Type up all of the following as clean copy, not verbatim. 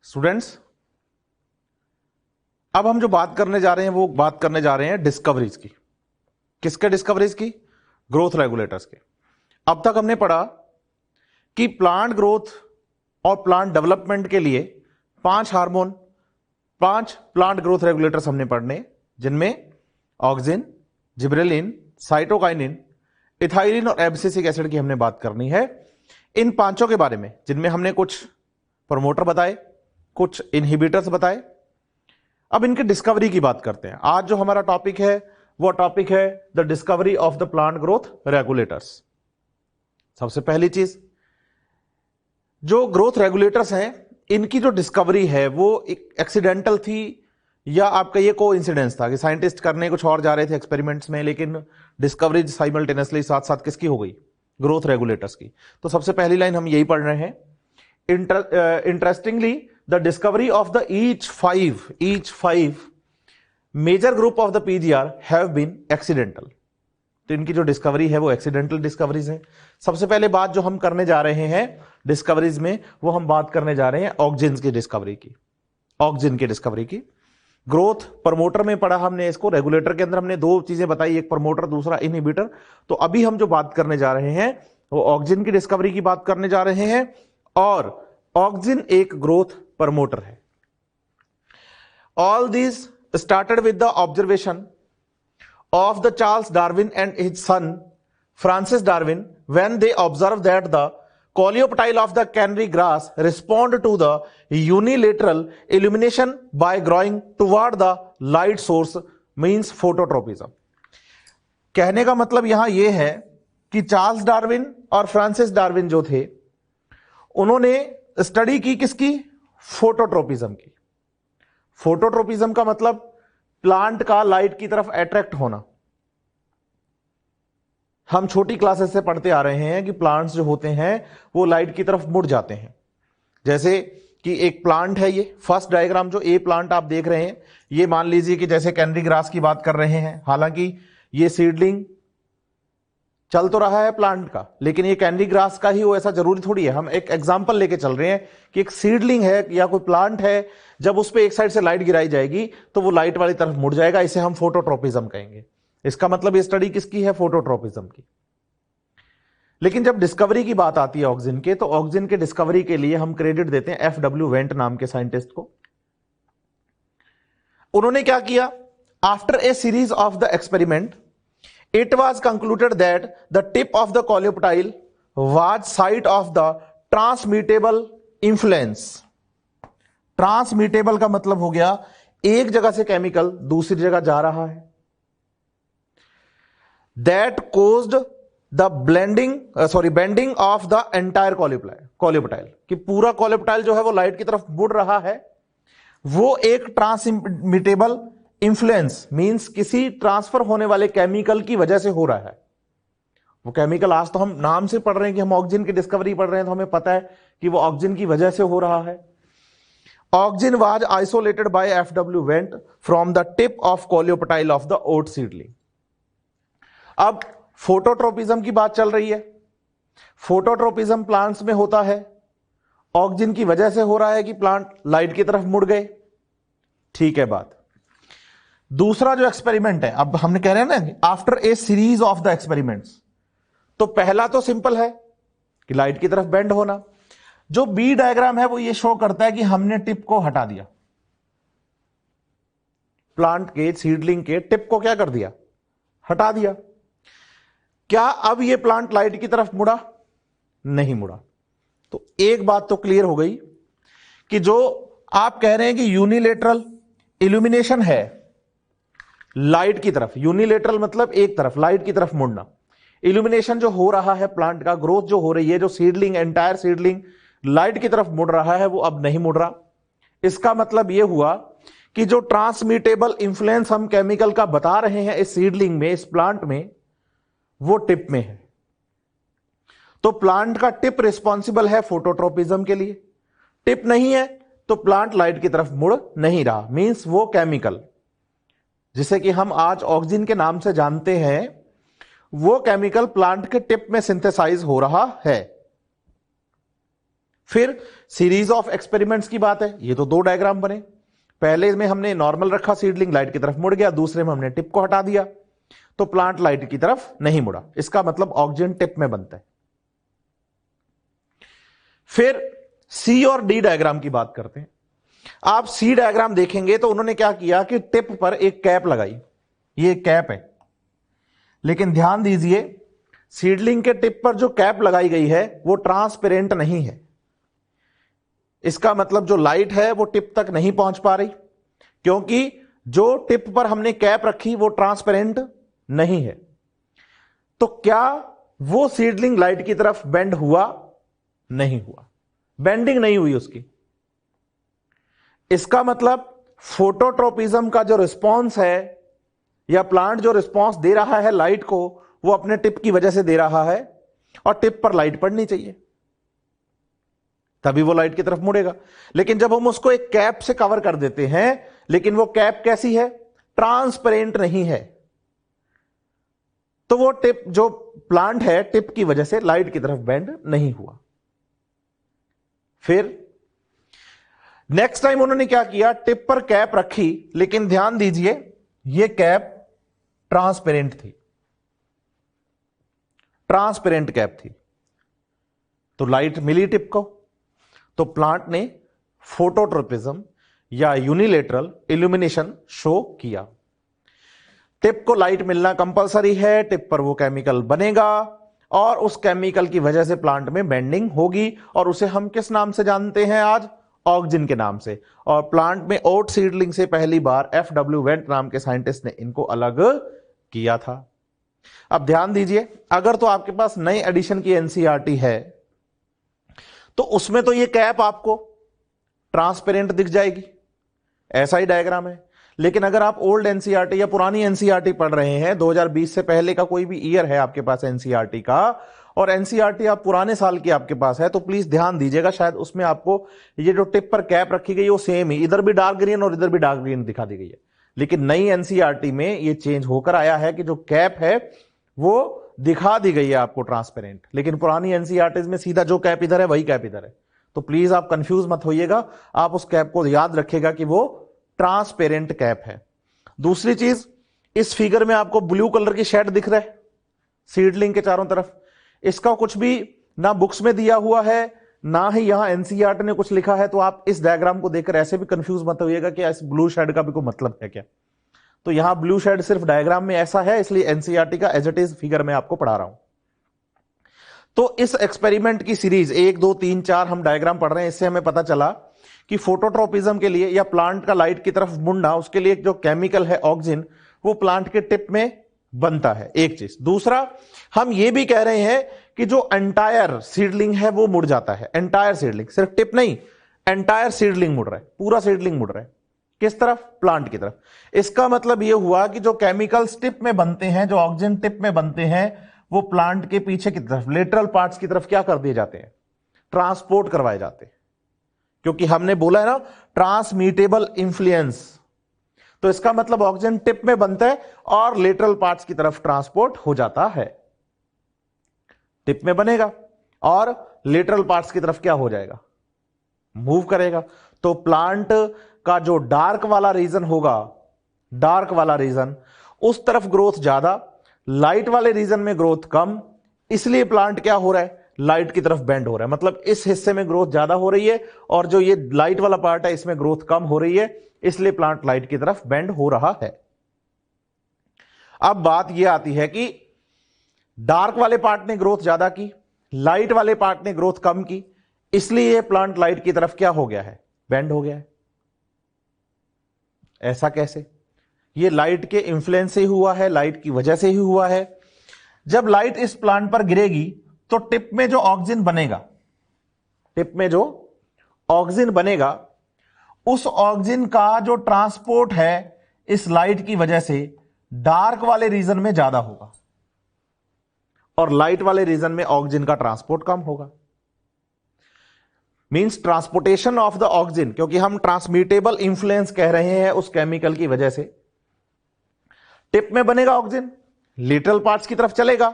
Students, अब हम जो बात करने जा रहे हैं वो बात करने जा रहे हैं डिस्कवरीज की। किसके डिस्कवरीज की? ग्रोथ रेगुलेटर्स के। अब तक हमने पढ़ा कि प्लांट ग्रोथ और प्लांट डेवलपमेंट के लिए 5 हार्मोन, 5 प्लांट ग्रोथ रेगुलेटर्स हमने पढ़ने, जिनमें ऑक्सिन, जिबरेलिन, साइटोकाइनिन, इथाइलिन और एब्सिसिक एसिड की हमने बात करनी है। इन पांचों के बारे में, जिनमें हमने कुछ प्रमोटर बताए, कुछ इनहिबिटर्स बताए। अब इनके डिस्कवरी की बात करते हैं। आज जो हमारा टॉपिक है वो टॉपिक है the discovery of the plant growth regulators. सबसे पहली चीज, जो ग्रोथ रेगुलेटर्स हैं, इनकी जो डिस्कवरी है वो एक एक्सीडेंटल थी या आप कहिए कोइंसिडेंस था कि साइंटिस्ट करने कुछ और जा रहे थे एक्सपेरिमेंट्स में, लेकिन डिस्कवरी साइमल्टेनियसली साथ साथ किसकी हो गई? ग्रोथ रेगुलेटर्स की। तो सबसे पहली लाइन हम यही पढ़ रहे हैं। Interestingly, the discovery of the each five major group of the PGR have been accidental. तो इनकी जो डिस्कवरी है वो एक्सीडेंटल डिस्कवरीज है। सबसे पहले बात जो हम करने जा रहे हैं डिस्कवरीज में, वो हम बात करने जा रहे हैं ऑक्सिन की डिस्कवरी की। ऑक्सिन की डिस्कवरी की। ग्रोथ प्रमोटर में पढ़ा हमने इसको, रेगुलेटर के अंदर हमने दो चीजें बताई, एक प्रमोटर दूसरा इनहिबिटर। तो अभी हम जो बात करने जा रहे हैं वो ऑक्सिन की डिस्कवरी की बात करने जा रहे हैं, और ऑक्सिन एक ग्रोथ प्रमोटर है। All this started with the observation of the Charles Darwin and his son Francis Darwin when they observe that the coleoptile of the canary grass respond to the unilateral illumination by growing toward the light source, means phototropism। कहने का मतलब यहां यह है कि Charles Darwin और Francis Darwin जो थे, उन्होंने स्टडी की किसकी? फोटोट्रोपिज्म की। फोटोट्रोपिज्म का मतलब प्लांट का लाइट की तरफ अट्रैक्ट होना। हम छोटी क्लासेस से पढ़ते आ रहे हैं कि प्लांट्स जो होते हैं वो लाइट की तरफ मुड़ जाते हैं। जैसे कि एक प्लांट है, ये फर्स्ट डायग्राम जो ए प्लांट आप देख रहे हैं, ये मान लीजिए कि जैसे कैनरी ग्रास की बात कर रहे हैं। हालांकि ये सीडलिंग चल तो रहा है प्लांट का, लेकिन ये कैनरी ग्रास का ही हो ऐसा जरूरी थोड़ी है। हम एक एग्जांपल लेके चल रहे हैं कि एक सीडलिंग है या कोई प्लांट है, जब उस पर एक साइड से लाइट गिराई जाएगी तो वो लाइट वाली तरफ मुड़ जाएगा। इसे हम फोटोट्रोपिज्म कहेंगे। इसका मतलब ये स्टडी किसकी है? फोटोट्रोपिज्म की। लेकिन जब डिस्कवरी की बात आती है ऑक्सिन के, तो ऑक्सिन के डिस्कवरी के लिए हम क्रेडिट देते हैं एफडब्ल्यू वेंट नाम के साइंटिस्ट को। उन्होंने क्या किया? After a series of the experiment, it was concluded that the tip of the coleoptile was site of the transmittable influence। Transmittable का मतलब हो गया एक जगह से केमिकल दूसरी जगह जा रहा है। that caused the bending of the entire coleoptile, कि पूरा coleoptile जो है वो लाइट की तरफ मुड़ रहा है। वो एक ट्रांसमिटेबल इंफ्लुएंस मींस किसी ट्रांसफर होने वाले केमिकल की वजह से हो रहा है। वो केमिकल आज तो हम नाम से पढ़ रहे हैं कि हम ऑक्सिन की डिस्कवरी पढ़ रहे हैं, तो हमें पता है कि वो ऑक्सिन की वजह से हो रहा है। Auxin was isolated by FW Went from the tip of coleoptile of the oat seedling. अब फोटोट्रोपिज्म की बात चल रही है। फोटोट्रोपिज्म प्लांट्स में होता है, ऑक्सिन की वजह से हो रहा है कि प्लांट लाइट की तरफ मुड़ गए। ठीक है बात। दूसरा जो एक्सपेरिमेंट है, अब हमने कह रहे हैं ना after a series of the experiments, तो पहला तो सिंपल है कि लाइट की तरफ बेंड होना। जो बी डायग्राम है वो ये शो करता है कि हमने टिप को हटा दिया, प्लांट के सीडलिंग के टिप को क्या कर दिया? हटा दिया। क्या अब ये प्लांट लाइट की तरफ मुड़ा? नहीं मुड़ा। तो एक बात तो क्लियर हो गई कि जो आप कह रहे हैं कि यूनिलेटरल इल्यूमिनेशन है लाइट की तरफ, यूनिलेटरल मतलब एक तरफ, लाइट की तरफ मुड़ना, इल्यूमिनेशन जो हो रहा है प्लांट का, ग्रोथ जो हो रही है, जो सीडलिंग एंटायर सीडलिंग लाइट की तरफ मुड़ रहा है, वो अब नहीं मुड़ रहा। इसका मतलब यह हुआ कि जो ट्रांसमिटेबल इंफ्लुएंस हम केमिकल का बता रहे हैं इस सीडलिंग में, इस प्लांट में, वो टिप में है। तो प्लांट का टिप रिस्पॉन्सिबल है फोटोट्रोपिज्म के लिए। टिप नहीं है तो प्लांट लाइट की तरफ मुड़ नहीं रहा, मींस वो केमिकल जिसे कि हम आज ऑक्सिन के नाम से जानते हैं, वो केमिकल प्लांट के टिप में सिंथेसाइज हो रहा है। फिर सीरीज ऑफ एक्सपेरिमेंट्स की बात है, ये तो दो डायग्राम बने। पहले में हमने नॉर्मल रखा, सीडलिंग लाइट की तरफ मुड़ गया, दूसरे में हमने टिप को हटा दिया तो प्लांट लाइट की तरफ नहीं मुड़ा। इसका मतलब ऑक्सिजन टिप में बनता है। फिर सी और डी डायग्राम की बात करते हैं। आप सी डायग्राम देखेंगे तो उन्होंने क्या किया कि टिप पर एक कैप लगाई, ये कैप है, लेकिन ध्यान दीजिए सीडलिंग के टिप पर जो कैप लगाई गई है वो ट्रांसपेरेंट नहीं है। इसका मतलब जो लाइट है वो टिप तक नहीं पहुंच पा रही, क्योंकि जो टिप पर हमने कैप रखी वो ट्रांसपेरेंट नहीं है। तो क्या वो सीडलिंग लाइट की तरफ बेंड हुआ? नहीं हुआ, बेंडिंग नहीं हुई उसकी। इसका मतलब फोटोट्रोपिज्म का जो रिस्पॉन्स है या प्लांट जो रिस्पॉन्स दे रहा है लाइट को, वो अपने टिप की वजह से दे रहा है और टिप पर लाइट पड़नी चाहिए, तभी वो लाइट की तरफ मुड़ेगा। लेकिन जब हम उसको एक कैप से कवर कर देते हैं, लेकिन वो कैप कैसी है? ट्रांसपेरेंट नहीं है, तो वो टिप जो प्लांट है टिप की वजह से लाइट की तरफ बेंड नहीं हुआ। फिर नेक्स्ट टाइम उन्होंने क्या किया, टिप पर कैप रखी, लेकिन ध्यान दीजिए ये कैप ट्रांसपेरेंट थी, ट्रांसपेरेंट कैप थी, तो लाइट मिली टिप को। तो प्लांट ने फोटोट्रोपिज्म या यूनिलेटरल इल्यूमिनेशन शो किया। टिप को लाइट मिलना कंपलसरी है, टिप पर वो केमिकल बनेगा और उस केमिकल की वजह से प्लांट में बेंडिंग होगी, और उसे हम किस नाम से जानते हैं आज? ऑक्सिन के नाम से। और प्लांट में ओट सीडलिंग से पहली बार FW वेंट नाम के साइंटिस्ट ने इनको अलग किया था। अब ध्यान दीजिए, अगर तो आपके पास नई एडिशन की NCERT है तो उसमें तो ये कैप आपको ट्रांसपेरेंट दिख जाएगी, ऐसा ही डायग्राम है। लेकिन अगर आप ओल्ड NCERT या पुरानी NCERT पढ़ रहे हैं, 2020 से पहले का कोई भी ईयर है आपके पास NCERT का, और NCERT आप पुराने साल की आपके पास है, तो प्लीज ध्यान दीजिएगा, शायद उसमें आपको ये जो टिप पर कैप रखी गई वो सेम ही, इधर भी डार्क ग्रीन और इधर भी डार्क ग्रीन दिखा दी गई है। लेकिन नई NCERT में ये चेंज होकर आया है कि जो कैप है वो दिखा दी गई है आपको ट्रांसपेरेंट, लेकिन पुरानी NCERT में सीधा जो कैप इधर है वही कैप इधर है। तो प्लीज आप कंफ्यूज मत होइएगा, आप उस कैप को याद रखिएगा कि वो ट्रांसपेरेंट कैप है। दूसरी चीज, इस फिगर में आपको ब्लू कलर की शेड दिख रहा है सीडलिंग के चारों तरफ, इसका कुछ भी ना बुक्स में दिया हुआ है ना ही यहां NCERT ने कुछ लिखा है, तो आप इस डायग्राम को देखकर ऐसे भी कंफ्यूज मत होइएगा कि इस ब्लू शेड का भी कोई मतलब है क्या। तो यहां ब्लू शेड सिर्फ डायग्राम में ऐसा है, इसलिए NCERT का एज इट इज फिगर में आपको पढ़ा रहा हूं। तो इस एक्सपेरिमेंट की सीरीज 1 2 3 4 हम डायग्राम पढ़ रहे हैं, इससे हमें पता चला कि फोटोट्रोपिज्म के लिए या प्लांट का लाइट की तरफ मुड़ना, उसके लिए जो केमिकल है ऑक्सिन, वो प्लांट के टिप में बनता है, एक चीज। दूसरा, हम ये भी कह रहे हैं कि जो एंटायर सीडलिंग है वो मुड़ जाता है, एंटायर सीडलिंग, सिर्फ टिप नहीं, एंटायर सीडलिंग मुड़ रहा है, पूरा सीडलिंग मुड़ रहा है। किस तरफ? प्लांट की तरफ। इसका मतलब यह हुआ कि जो केमिकल्स टिप में बनते हैं, जो ऑक्सिजन टिप में बनते हैं, वो प्लांट के पीछे की तरफ, लेटरल पार्ट्स की तरफ क्या कर दिए जाते हैं? ट्रांसपोर्ट करवाए जाते हैं, क्योंकि हमने बोला है ना ट्रांसमिटेबल इन्फ्लुएंस। तो इसका मतलब ऑक्सिजन टिप में बनता है और लेटरल पार्ट्स की तरफ ट्रांसपोर्ट हो जाता है। टिप में बनेगा और लेटरल पार्ट्स की तरफ क्या हो जाएगा? मूव करेगा। तो प्लांट का जो डार्क वाला रीजन होगा, डार्क वाला रीजन, उस तरफ ग्रोथ ज्यादा, लाइट वाले रीजन में ग्रोथ कम, इसलिए प्लांट क्या हो रहा है? लाइट की तरफ बेंड हो रहा है। मतलब इस हिस्से में ग्रोथ ज्यादा हो रही है और जो ये लाइट वाला पार्ट है इसमें ग्रोथ कम हो रही है, इसलिए प्लांट लाइट की तरफ बेंड हो रहा है। अब बात यह आती है कि डार्क वाले पार्ट ने ग्रोथ ज्यादा की, लाइट वाले पार्ट ने ग्रोथ कम की, इसलिए ये प्लांट लाइट की तरफ क्या हो गया है? बेंड हो गया है। ऐसा कैसे? ये लाइट के इन्फ्लुएंस से ही हुआ है, लाइट की वजह से ही हुआ है। जब लाइट इस प्लांट पर गिरेगी तो टिप में जो ऑक्सिजन बनेगा, टिप में जो ऑक्सिजन बनेगा, उस ऑक्सिजन का जो ट्रांसपोर्ट है इस लाइट की वजह से डार्क वाले रीजन में ज्यादा होगा और लाइट वाले रीजन में ऑक्सिजन का ट्रांसपोर्ट कम होगा। Means transportation of the oxygen, क्योंकि हम ट्रांसमिटेबल इंफ्लुएंस कह रहे हैं उस केमिकल की वजह से। टिप में बनेगा ऑक्सिजन, लेटरल पार्ट्स की तरफ चलेगा,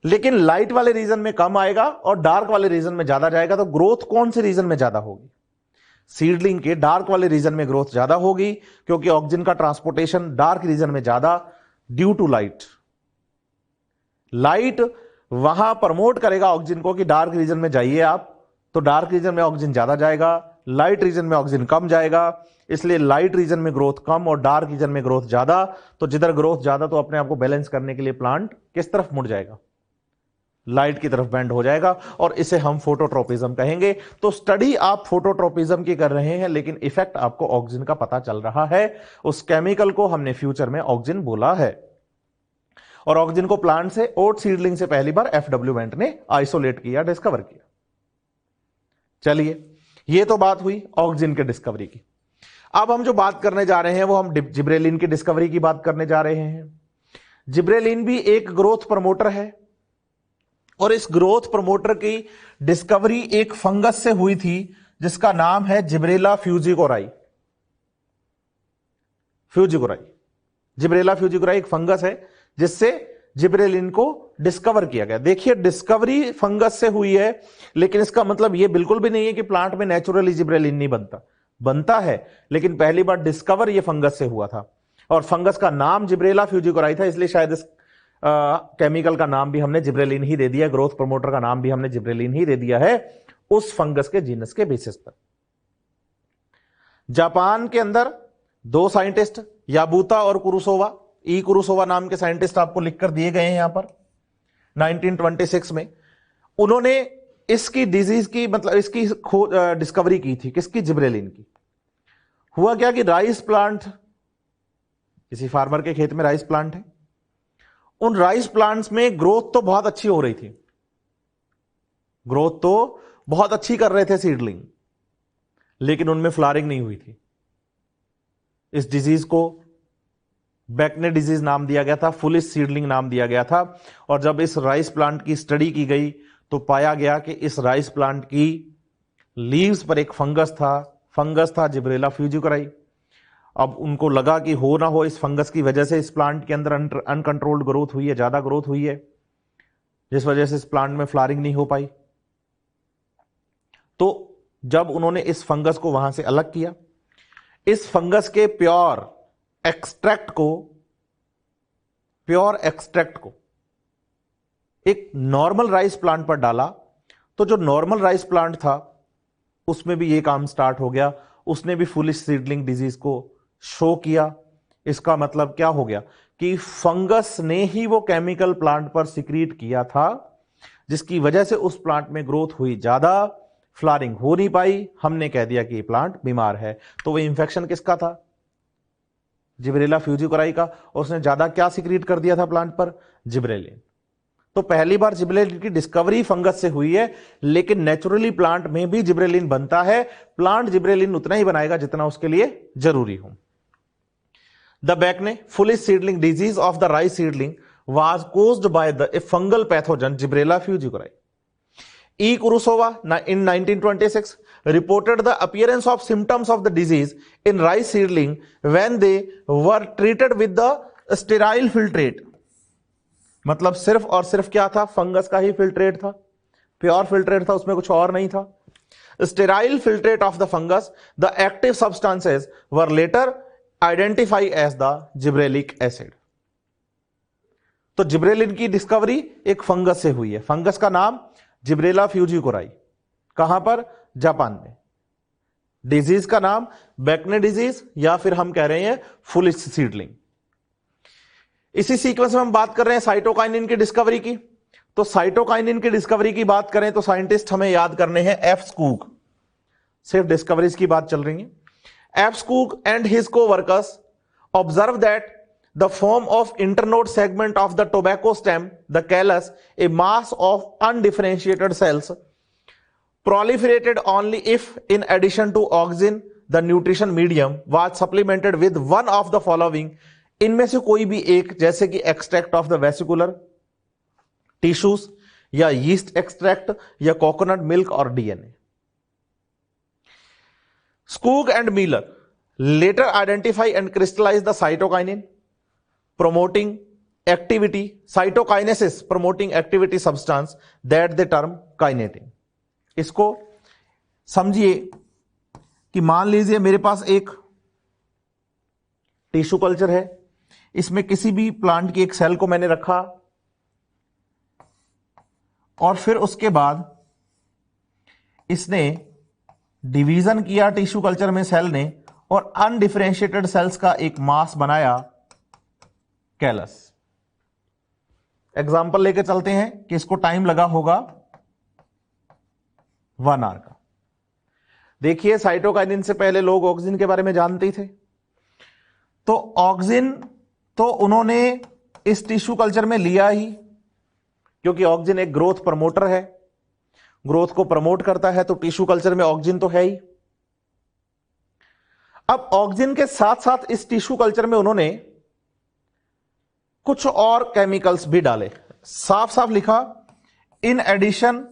लेकिन लाइट वाले रीजन में कम आएगा और डार्क वाले रीजन में ज्यादा जाएगा। तो ग्रोथ कौन से रीजन में ज्यादा होगी? सीडलिंग के डार्क वाले रीजन में ग्रोथ ज्यादा होगी, क्योंकि ऑक्सीजन का ट्रांसपोर्टेशन डार्क रीजन में ज्यादा ड्यू टू लाइट। लाइट वहां प्रमोट करेगा ऑक्सीजन को कि डार्क रीजन में जाइए आप, तो डार्क रीजन में ऑक्सीजन ज्यादा जाएगा, लाइट रीजन में ऑक्सीजन कम जाएगा। इसलिए लाइट रीजन में ग्रोथ कम और डार्क रीजन में ग्रोथ ज्यादा। तो जिधर ग्रोथ ज्यादा तो अपने आप को बैलेंस करने के लिए प्लांट किस तरफ मुड़ जाएगा? लाइट की तरफ बेंड हो जाएगा, और इसे हम फोटोट्रोपिज्म कहेंगे। तो स्टडी आप फोटोट्रोपिज्म की कर रहे हैं, लेकिन इफेक्ट आपको ऑक्सीजन का पता चल रहा है। उस केमिकल को हमने फ्यूचर में ऑक्सीजन बोला है। और ऑक्सीजन को प्लांट से ओट सीडलिंग से पहली बार एफडब्ल्यू वेंट ने आइसोलेट किया, डिस्कवर किया। चलिए, ये तो बात हुई ऑक्सीजन के डिस्कवरी की। अब हम जो बात करने जा रहे हैं वो हम जिब्रेलिन की डिस्कवरी की बात करने जा रहे हैं। जिब्रेलिन भी एक ग्रोथ प्रमोटर है, और इस ग्रोथ प्रमोटर की डिस्कवरी एक फंगस से हुई थी जिसका नाम है जिब्रेला फ्यूजिकोराई। जिब्रेला फ्यूजिकोराई एक फंगस है जिससे जिब्रेलिन को डिस्कवर किया गया। देखिए, डिस्कवरी फंगस से हुई है, लेकिन इसका मतलब यह बिल्कुल भी नहीं है कि प्लांट में नेचुरली जिब्रेलिन नहीं बनता है, लेकिन पहली बार डिस्कवर यह फंगस से हुआ था। और फंगस का नाम जिब्रेला फ्यूजिकोराई था, इसलिए शायद इस केमिकल का नाम भी हमने जिब्रेलिन ही दे दिया, ग्रोथ प्रमोटर का नाम भी हमने जिब्रेलिन ही दे दिया है उस फंगस के जीनस के बेसिस पर। जापान के अंदर दो साइंटिस्ट, याबूता और कुरुसोवा, कुरुसोवा नाम के साइंटिस्ट आपको लिखकर दिए गए हैं यहां पर, 1926 में उन्होंने इसकी डिजीज की, मतलब इसकी डिस्कवरी की थी। किसकी? जिब्रेलिन की। हुआ क्या कि राइस प्लांट, किसी फार्मर के खेत में राइस प्लांट है, उन राइस प्लांट्स में ग्रोथ तो बहुत अच्छी हो रही थी, ग्रोथ तो बहुत अच्छी कर रहे थे सीडलिंग, लेकिन उनमें फ्लावरिंग नहीं हुई थी। इस डिजीज को बैकने डिजीज नाम दिया गया था, फुलिश सीडलिंग नाम दिया गया था। और जब इस राइस प्लांट की स्टडी की गई तो पाया गया कि इस राइस प्लांट की लीव्स पर एक फंगस था जिब्रेला फ्यूजिकोराई। अब उनको लगा कि हो ना हो, इस फंगस की वजह से इस प्लांट के अंदर अनकंट्रोल्ड ग्रोथ हुई है, ज्यादा ग्रोथ हुई है, जिस वजह से इस प्लांट में फ्लावरिंग नहीं हो पाई। तो जब उन्होंने इस फंगस को वहां से अलग किया, इस फंगस के प्योर एक्सट्रैक्ट को एक नॉर्मल राइस प्लांट पर डाला, तो जो नॉर्मल राइस प्लांट था उसमें भी ये काम स्टार्ट हो गया, उसने भी फुलिश सीडलिंग डिजीज को शो किया। इसका मतलब क्या हो गया कि फंगस ने ही वो केमिकल प्लांट पर सिक्रीट किया था, जिसकी वजह से उस प्लांट में ग्रोथ हुई ज्यादा, फ्लावरिंग हो नहीं पाई। हमने कह दिया कि ये प्लांट बीमार है। तो वो इंफेक्शन किसका था? जिब्रेला फ्यूजिकोराई का। और उसने ज्यादा क्या सिक्रीट कर दिया था प्लांट पर? जिब्रेलिन। तो पहली बार जिब्रेलिन की डिस्कवरी फंगस से हुई है, लेकिन नेचुरली प्लांट में भी जिब्रेलिन बनता है। प्लांट जिब्रेलिन उतना ही बनाएगा जितना उसके लिए जरूरी हो। The bakanae foolish seedling disease of the rice seedling was caused by a fungal pathogen Gibrella fujicorae. E. Kurosawa in 1926 reported the appearance of symptoms of the disease in rice seedling when they were treated with the sterile filtrate. मतलब सिर्फ और सिर्फ क्या था? Fungus का ही filtrate था, pure filtrate था, उसमें कुछ और नहीं था। Sterile filtrate of the fungus, the active substances were later identify as the gibberellic acid. तो जिब्रेलिन की डिस्कवरी एक फंगस से हुई है। फंगस का नाम जिब्रेला फ्यूजिकोराई। कहां पर? जापान में। डिजीज का नाम बैकने डिजीज, या फिर हम कह रहे हैं फुलिश सीडलिंग। इसी सीक्वेंस में हम बात कर रहे हैं साइटोकाइनिन की डिस्कवरी की। तो साइटोकाइनिन की डिस्कवरी की बात करें तो साइंटिस्ट हमें याद करने हैं एफ स्कूक। सिर्फ डिस्कवरीज की बात चल रही है। F Skoog and his co-workers observe that the form of internode segment of the tobacco stem, the callus, a mass of undifferentiated cells, proliferated only if, in addition to oxygen, the nutrition medium was supplemented with one of the following, इनमें से कोई भी एक, जैसे कि extract of the vesicular tissues, या yeast extract, या coconut milk और DNA. Skoog and Miller later identify and crystallize the cytokinin, promoting activity, cytokinesis promoting activity substance that the term kinetin. इसको समझिए कि मान लीजिए मेरे पास एक टिश्यू कल्चर है, इसमें किसी भी प्लांट की एक सेल को मैंने रखा और फिर उसके बाद इसने डिवीजन किया टिश्यू कल्चर में सेल ने और अनडिफरेंशिएटेड सेल्स का एक मास बनाया कैलस। एग्जाम्पल लेके चलते हैं कि इसको टाइम लगा होगा 1 आवर का। देखिए साइटोकाइनिन से पहले लोग ऑक्सिन के बारे में जानते ही थे, तो ऑक्सिन तो उन्होंने इस टिश्यू कल्चर में लिया ही, क्योंकि ऑक्सिन एक ग्रोथ प्रमोटर है, ग्रोथ को प्रमोट करता है, तो टिश्यू कल्चर में ऑक्सिन तो है ही। अब ऑक्सिन के साथ साथ इस टिश्यू कल्चर में उन्होंने कुछ और केमिकल्स भी डाले। साफ साफ लिखा in addition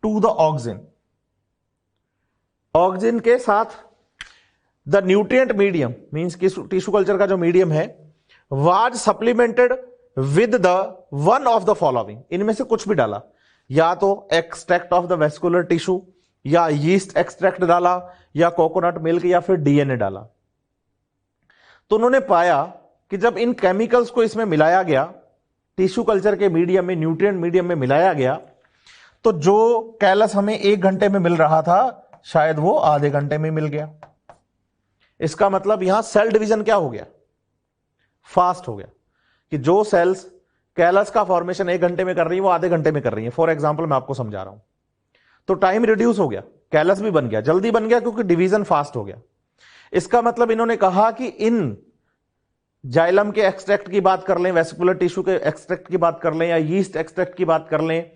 to the auxin. Auxin के साथ द न्यूट्रिएंट मीडियम मींस कि टिश्यू कल्चर का जो मीडियम है was supplemented with the one of the following. इनमें से कुछ भी डाला, या तो extract of the vascular tissue, या यीस्ट एक्सट्रैक्ट डाला, या कोकोनट मिल्क, या फिर डीएनए डाला। तो उन्होंने पाया कि जब इन केमिकल्स को इसमें मिलाया गया, टिश्यू कल्चर के मीडियम में, न्यूट्रिएंट मीडियम में मिलाया गया, तो जो कैलस हमें 1 घंटे में मिल रहा था शायद वो आधे घंटे में मिल गया। इसका मतलब यहां सेल डिवीजन क्या हो गया, फास्ट हो गया, कि जो सेल्स कैलस का फॉर्मेशन 1 घंटे में कर रही है वो आधे घंटे में कर रही है। फॉर एग्जांपल मैं आपको समझा रहा हूं, तो टाइम रिड्यूस हो गया, कैलस भी बन गया, जल्दी बन गया क्योंकि डिवीजन फास्ट हो गया। इसका मतलब इन्होंने कहा कि इन जाइलम के एक्सट्रैक्ट की बात कर लें, वेस्कुलर टिश्यू के एक्सट्रैक्ट की बात कर लें, या यीस्ट एक्सट्रैक्ट की बात कर लें,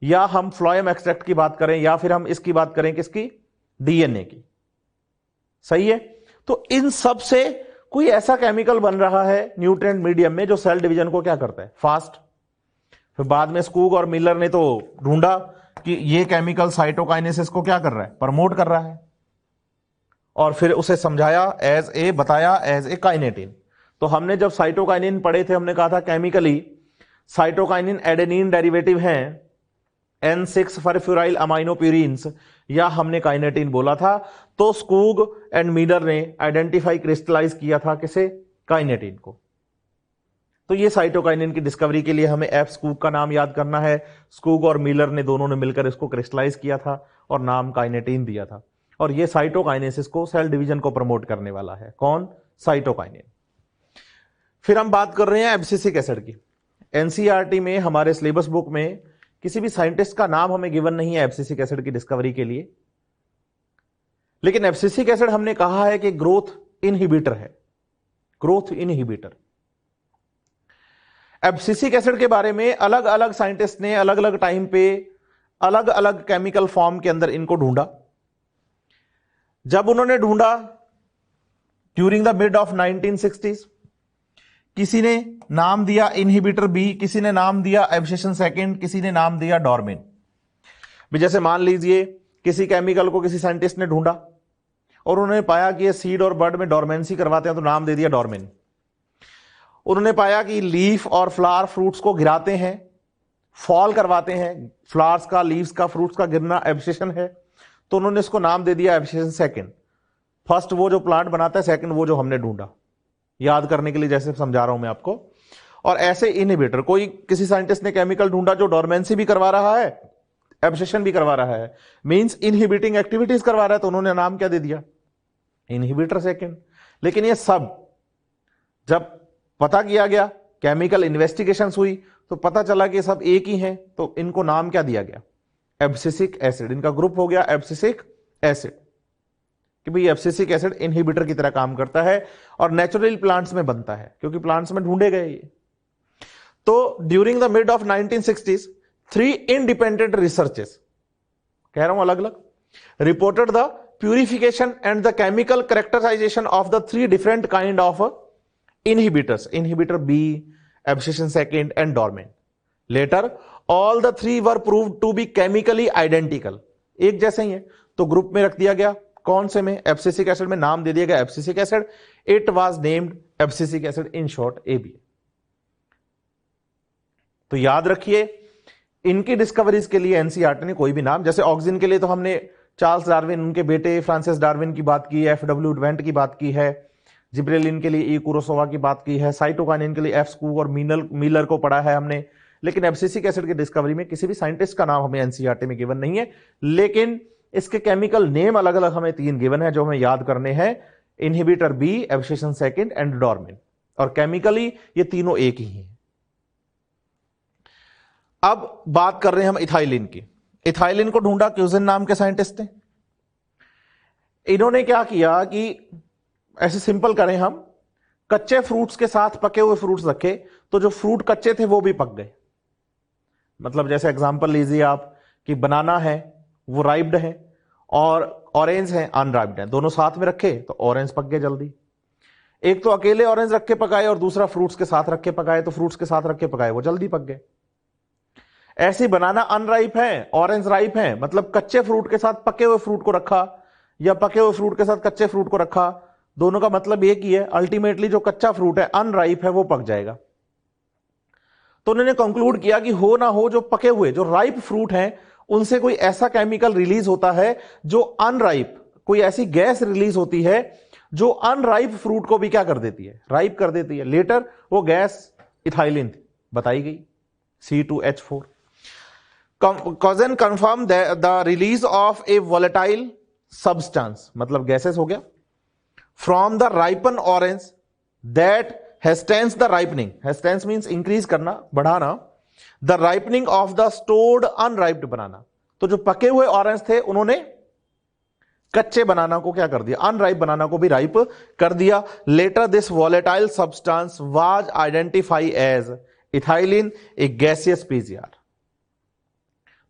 या हम फ्लोएम एक्सट्रैक्ट की बात करें, या फिर हम इसकी बात करें किसकी, डीएनए की। सही है। तो इन सब से कोई ऐसा केमिकल बन रहा है न्यूट्रिएंट मीडियम में जो सेल डिवीजन को क्या करता है, फास्ट। फिर बाद में स्कूग और मिलर ने तो ढूंढा कि ये केमिकल साइटोकाइनेसिस को क्या कर रहा है, प्रमोट कर रहा है, और फिर उसे समझाया बताया एज ए काइनेटिन। तो हमने जब साइटोकाइनिन पढ़े थे हमने कहा था केमिकली साइटोकाइनिन एडेनिन डेरिवेटिव हैं N6 फरफ्यूराइल अमाइनोप्यूरिन्स, या हमने काइनेटिन बोला था। तो स्कूग एंड मीलर ने आइडेंटिफाई क्रिस्टलाइज किया था किसे, काइनेटिन को। तो ये साइटोकाइनिन की डिस्कवरी के लिए हमें एफ स्कूग का नाम याद करना है। स्कूग और मीलर ने दोनों ने मिलकर इसको क्रिस्टलाइज किया था और नाम काइनेटिन दिया था। और ये साइटोकाइनेसिस को, सेल डिवीजन को प्रमोट करने वाला है। कौन, साइटोकाइनिन। फिर हम बात कर रहे हैं एब्सिसिक एसिड की। एनसीईआरटी में हमारे सिलेबस बुक में किसी भी साइंटिस्ट का नाम हमें गिवन नहीं है एब्सिसिक एसिड की डिस्कवरी के लिए, लेकिन एब्सिसिक एसिड हमने कहा है कि ग्रोथ इनहिबिटर है, ग्रोथ इनहिबिटर। एब्सिसिक एसिड के बारे में अलग अलग साइंटिस्ट ने अलग अलग टाइम पे अलग अलग केमिकल फॉर्म के अंदर इनको ढूंढा। जब उन्होंने ढूंढा during the mid of 1960s, किसी ने नाम दिया इनहिबिटर बी, किसी ने नाम दिया एब्सिशन सेकंड, किसी ने नाम दिया डॉर्मिन। जैसे मान लीजिए किसी केमिकल को किसी साइंटिस्ट ने ढूंढा और उन्होंने पाया कि ये सीड और बर्ड में डॉर्मेंसी करवाते हैं, तो नाम दे दिया डॉर्मिन। उन्होंने पाया कि लीफ और फ्लावर फ्रूट्स को गिराते हैं, फॉल करवाते हैं, फ्लावर्स का, लीव्स का, फ्रूट्स का गिरना एब्सिशन है, तो उन्होंने इसको नाम दे दिया एब्सिशन सेकंड। फर्स्ट वो जो प्लांट बनाता है, सेकंड वो जो हमने ढूंढा। याद करने के लिए जैसे समझा रहा हूं मैं आपको। और ऐसे इनहिबिटर, कोई किसी साइंटिस्ट ने केमिकल ढूंढा जो डॉर्मेंसी भी करवा रहा है, एब्सिशन भी करवा रहा है, मींस इनहिबिटिंग एक्टिविटीज करवा रहा है, तो उन्होंने नाम क्या दे दिया, इनहिबिटर सेकंड। लेकिन ये सब जब पता किया गया, केमिकल इन्वेस्टिगेशन हुई, तो पता चला कि सब एक ही हैं, तो इनको नाम क्या दिया गया, एब्सिसिक एसिड। इनका ग्रुप हो गया एब्सिसिक एसिड, कि भाई एब्सिसिक एसिड इनहिबिटर की तरह काम करता है और नेचुरल प्लांट्स में बनता है, क्योंकि प्लांट्स में ढूंढे गए ये। तो during the mid of 1960s 3 independent researches, कह रहा हूं अलग अलग, reported the purification and the chemical characterization of the 3 different kind of inhibitors, inhibitor B, abscission second and dormant. Later all the 3 were proved to be chemically identical, एक जैसे ही है, तो group में रख दिया गया। कौन से में, एब्सिसिक एसिड में नाम दे दिया गया abscisic acid. It was named abscisic acid, in short AB। तो याद रखिए इनकी डिस्कवरीज के लिए एनसीईआरटी ने कोई भी नाम, जैसे ऑक्सिन के लिए तो हमने चार्ल्स डार्विन, उनके बेटे फ्रांसिस डार्विन की बात की है, एफडब्ल्यू डवेंट की बात की है, जिब्रेलिन के लिए ई कुरोसावा की बात की है, साइटोकाइनिन के लिए एफ स्कू और मीलर को पढ़ा है हमने। लेकिन एब्सिसिक एसिड की डिस्कवरी में किसी भी साइंटिस्ट का नाम हमें एनसीईआरटी में गिवन नहीं है, लेकिन इसके केमिकल नेम अलग अलग हमें 3 गिवन है जो हमें याद करने हैं, inhibitor B, abscisin second and dormin, और केमिकली ये तीनों एक ही हैं। अब बात कर रहे हैं हम इथाइलिन की। इथाइलिन को ढूंढा क्यूजिन नाम के साइंटिस्ट ने। इन्होंने क्या किया कि ऐसे सिंपल करें हम, कच्चे फ्रूट्स के साथ पके हुए फ्रूट्स रखे तो जो फ्रूट कच्चे थे वो भी पक गए। मतलब जैसे एग्जांपल लीजिए आप कि बनाना है वो राइप्ड है और ऑरेंज है अनराइप्ड है, दोनों साथ में रखे तो ऑरेंज पक गए जल्दी। एक तो अकेले ऑरेंज रख के पकाए और दूसरा फ्रूट्स के साथ रख के पकाए, तो फ्रूट्स के साथ रख के पकाए वो जल्दी पक गए। ऐसी बनाना अनराइप है, ऑरेंज राइप है, मतलब कच्चे फ्रूट के साथ पके हुए फ्रूट को रखा या पके हुए फ्रूट के साथ कच्चे फ्रूट को रखा, दोनों का मतलब एक ही है, अल्टीमेटली जो कच्चा फ्रूट है अनराइप है वो पक जाएगा। तो उन्होंने कंक्लूड किया कि हो ना हो जो पके हुए जो राइप फ्रूट हैं उनसे कोई ऐसा केमिकल रिलीज होता है जो अनराइप, कोई ऐसी गैस रिलीज होती है जो अनराइप फ्रूट को भी क्या कर देती है, राइप कर देती है। लेटर वो गैस इथाइलिन बताई गई, C2H4। Cousin confirmed the release of a volatile substance, मतलब गैसेस हो गया, from the ripened orange that hastens the ripening, hastens means increase करना, बढ़ाना, the ripening of the stored unripe banana। तो जो पके हुए ऑरेंज थे उन्होंने कच्चे बनाना को क्या कर दिया, अनराइप बनाना को भी राइप कर दिया। Later this volatile substance was identify as ethylene, a gaseous PGR.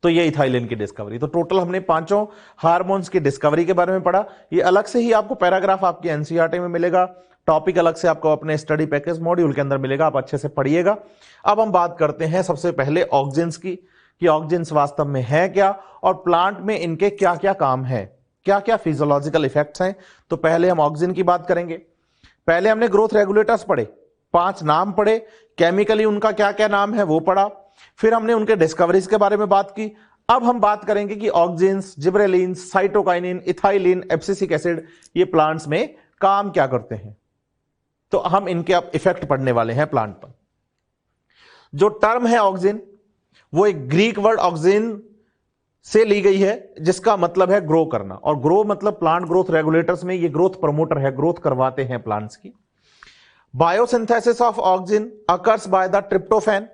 तो ये इथाइलिन की डिस्कवरी। तो टोटल हमने 5 हार्मोन्स की डिस्कवरी के बारे में पढ़ा। ये अलग से ही आपको पैराग्राफ आपकी एनसीईआरटी में मिलेगा, टॉपिक अलग से आपको अपने स्टडी पैकेज मॉड्यूल के अंदर मिलेगा, आप अच्छे से पढ़िएगा। अब हम बात करते हैं सबसे पहले ऑक्सिन्स की, कि ऑक्सिन्स वास्तव में है क्या और प्लांट में इनके क्या क्या काम है, क्या क्या फिजियोलॉजिकल इफेक्ट्स हैं। तो पहले हम ऑक्सिन की बात करेंगे। पहले हमने ग्रोथ रेगुलेटर्स पढ़े, 5 नाम पढ़े, केमिकली उनका क्या क्या नाम है वो पढ़ा, फिर हमने उनके डिस्कवरीज के बारे में बात की। अब हम बात करेंगे कि auxins, gibberellins, cytokinin, ethylene, abscisic acid ये प्लांट्स में काम क्या करते हैं। तो हम इनके अब इफेक्ट पढ़ने वाले हैं प्लांट पर। जो टर्म है ऑक्सिन वो एक ग्रीक वर्ड ऑक्सिन से ली गई है जिसका मतलब है ग्रो करना, और ग्रो मतलब प्लांट ग्रोथ रेगुलेटर्स में ये ग्रोथ प्रमोटर है, ग्रोथ करवाते हैं प्लांट्स की। Biosynthesis of auxin occurs by the tryptophan,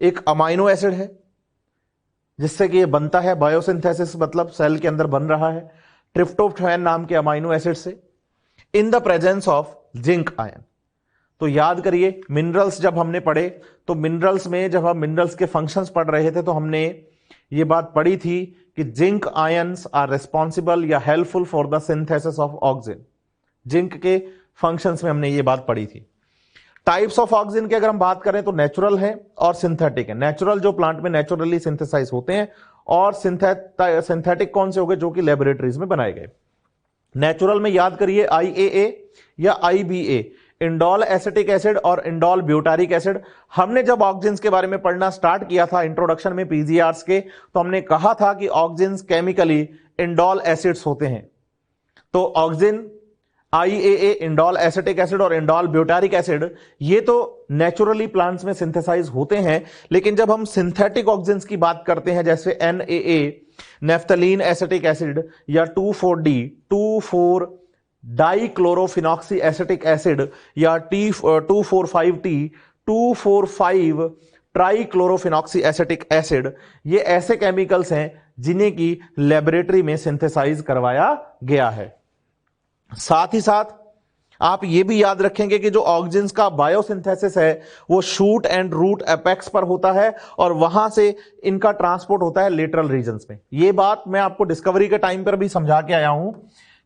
एक अमाइनो एसिड है जिससे कि ये बनता है। बायोसिंथेसिस मतलब सेल के अंदर बन रहा है ट्रिप्टोफैन नाम के अमाइनो एसिड से, in the presence of zinc ion. तो याद करिए मिनरल्स जब हमने पढ़े तो मिनरल्स में जब हम मिनरल्स के फंक्शंस पढ़ रहे थे तो हमने ये बात पढ़ी थी कि जिंक आयंस आर रिस्पॉन्सिबल या helpful for the synthesis of auxin. Zinc के फंक्शंस में हमने ये बात पढ़ी थी। टाइप्स ऑफ ऑक्सिन की अगर हम बात करें तो नेचुरल है और सिंथेटिक है। नेचुरल जो प्लांट में नेचुरली सिंथेसाइज होते हैं, और सिंथेटिक कौन से हो गए, जो कि लेबोरेटरीज में बनाए गए। नेचुरल में याद करिए IAA या IBA, इंडोल एसिटिक एसिड और इंडोल ब्यूटारिक एसिड। हमने जब ऑक्सिन्स के बारे में पढ़ना स्टार्ट किया था इंट्रोडक्शन में पीजीआर्स के, तो हमने कहा था कि ऑक्सिन्स केमिकली इंडोल एसिड्स होते हैं। तो auxin, IAA indole acetic acid और इंडोल ब्यूटारिक एसिड ये तो नेचुरली प्लांट्स में सिंथेसाइज होते हैं, लेकिन जब हम सिंथेटिक ऑक्सिन्स की बात करते हैं जैसे NAA नेफ्थलीन एसिटिक एसिड या 2,4-D 2,4 डाइक्लोरोफिनॉक्सी एसिटिक एसिड या 2,4,5-T 2,4,5 ट्राइक्लोरोफिनॉक्सी एसिटिक एसिड, ये ऐसे केमिकल्स हैं जिन्हें की लेबोरेटरी में सिंथेसाइज करवाया गया है। साथ ही साथ आप ये भी याद रखेंगे कि जो ऑक्सिन्स का बायोसिंथेसिस है वो शूट एंड रूट एपेक्स पर होता है और वहां से इनका ट्रांसपोर्ट होता है लेटरल रीजन्स में। ये बात मैं आपको डिस्कवरी के टाइम पर भी समझा के आया हूं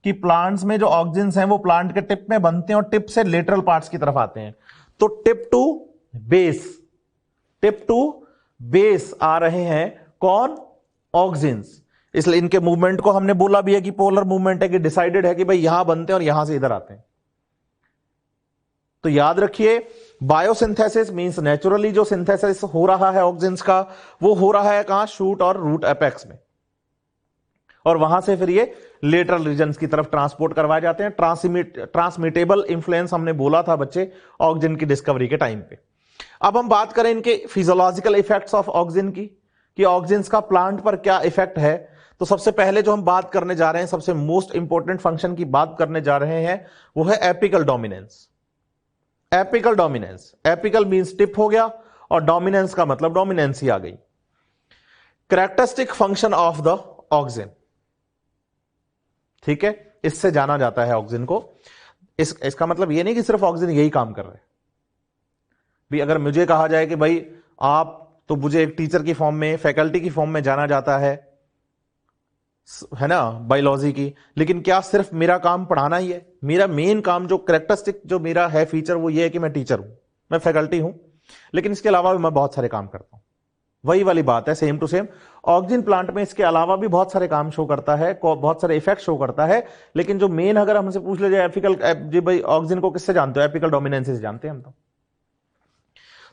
कि प्लांट्स में जो ऑक्सिन्स हैं वो प्लांट के टिप में बनते हैं और टिप से लेटरल पार्ट्स की तरफ आते हैं। तो टिप टू बेस आ रहे हैं कौन, ऑक्सिन्स। इसलिए इनके मूवमेंट को हमने बोला भी है कि पोलर मूवमेंट है, कि डिसाइडेड है कि भाई यहां बनते हैं और यहां से इधर आते हैं। तो याद रखिए बायोसिंथेसिस मींस नेचुरली जो सिंथेसिस हो रहा है ऑक्सीजन का, वो हो रहा है कहां, शूट और रूट एपेक्स में, और वहां से फिर ये लेटरल रीजन्स की तरफ ट्रांसपोर्ट करवाए जाते हैं। ट्रांसमिटेबल इन्फ्लुएंस हमने बोला था बच्चे ऑक्सीजन की डिस्कवरी के टाइम पे। अब हम बात करें इनके फिजियोलॉजिकल इफेक्ट्स ऑफ ऑक्सीजन की, कि ऑक्सीजन का प्लांट पर क्या इफेक्ट है। तो सबसे पहले जो हम बात करने जा रहे हैं, सबसे मोस्ट इंपॉर्टेंट फंक्शन की बात करने जा रहे हैं, वो है apical dominance. Apical dominance, apical means tip हो गया, और डोमिनेंस का मतलब डोमिनेंस ही आ गई। Characteristic function of the oxygen, ठीक है, इससे जाना जाता है ऑक्सीजन को। इसका मतलब यह नहीं कि सिर्फ ऑक्सीजन यही काम कर रहे हैं भी। अगर मुझे कहा जाए कि भाई आप, तो मुझे एक टीचर की फॉर्म में, फैकल्टी की फॉर्म में जाना जाता है ना, बायोलॉजी की, लेकिन क्या सिर्फ मेरा काम पढ़ाना ही है? मेरा मेन काम, जो कैरेक्टरिस्टिक जो मेरा है फीचर, वो ये है कि मैं टीचर हूं, मैं फैकल्टी हूं, लेकिन इसके अलावा भी मैं बहुत सारे काम करता हूं। वही वाली बात है, same to same. Oxygen plant में इसके अलावा भी बहुत सारे काम शो करता है, बहुत सारे इफेक्ट शो करता है, लेकिन जो मेन, अगर हमसे पूछ ले जाए एपिकल, जी भाई ऑक्सीजन को किससे जानते हो? एपिकल डोमिनेंस से जानते हैं हम